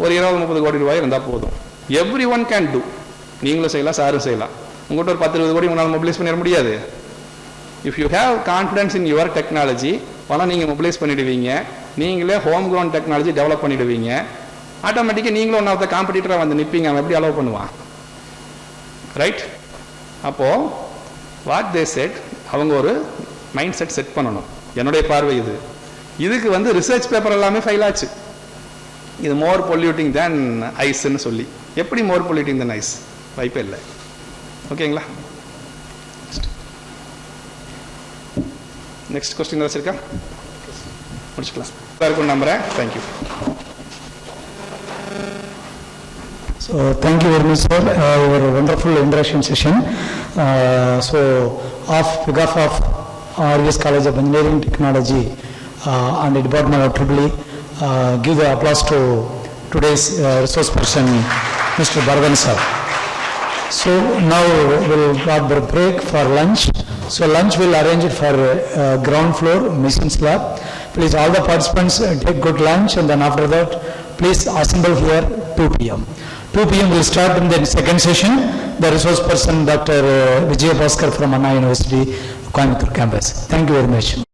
ஒரு 20-30 கோடி ரூபாய் இருந்தால் போதும். Every one can do. நீங்களும் செய்யலாம், சாரும் செய்யலாம். உங்கள்கிட்ட ஒரு 10-20 கோடி உங்களால் மொபிலைஸ் பண்ணிட முடியாது. If you have confidence in your technology, பணம் நீங்கள் மொபிலைஸ் பண்ணிடுவீங்க, நீங்களே ஹோம் க்ரௌண்ட் டெக்னாலஜி டெவலப் பண்ணிடுவீங்க. ஆட்டோமேட்டிக்காக நீங்களும் ஒன் ஆஃப் த காம்படிட்டராக வந்து நிற்பீங்க. அவன் எப்படி அலோவ் பண்ணுவான்? ரைட்? அப்போது வாட் தே செட், அவங்க ஒரு மைண்ட் செட் பண்ணணும். என்னுடைய பார்வை இது. இதுக்கு வந்து ரிசர்ச் பேப்பர் எல்லாமே ஃபைல் ஆச்சு. இது மோர் பொல்யூட்டிங் தேன் ஐஸ்ன்னு சொல்லி. எப்படி மோர் பொல்யூட்டிங் தேன் ஐஸ்? வாய்ப்பே இல்லை. ஓகேங்களா? நெக்ஸ்ட் கொஸ்டின் ஏதாச்சும் இருக்கா? முடிச்சுக்கலாம். இருக்கும் நம்புகிறேன். Thank you. So thank you very much, sir. Your wonderful interaction session. So, on behalf of RVS College of Engineering Technology and the Department of EEE, give the applause to today's resource person, Mr. Bharathan sir. So now we'll got the break for lunch. So lunch will arrange it for ground floor machines lab. Please all the participants take good lunch, and then after that please assemble here 2 p.m. 2 p.m. will start in the second session. The resource person Dr. Vijay Bhaskar from Anna University, Coimbatore campus. Thank you very much.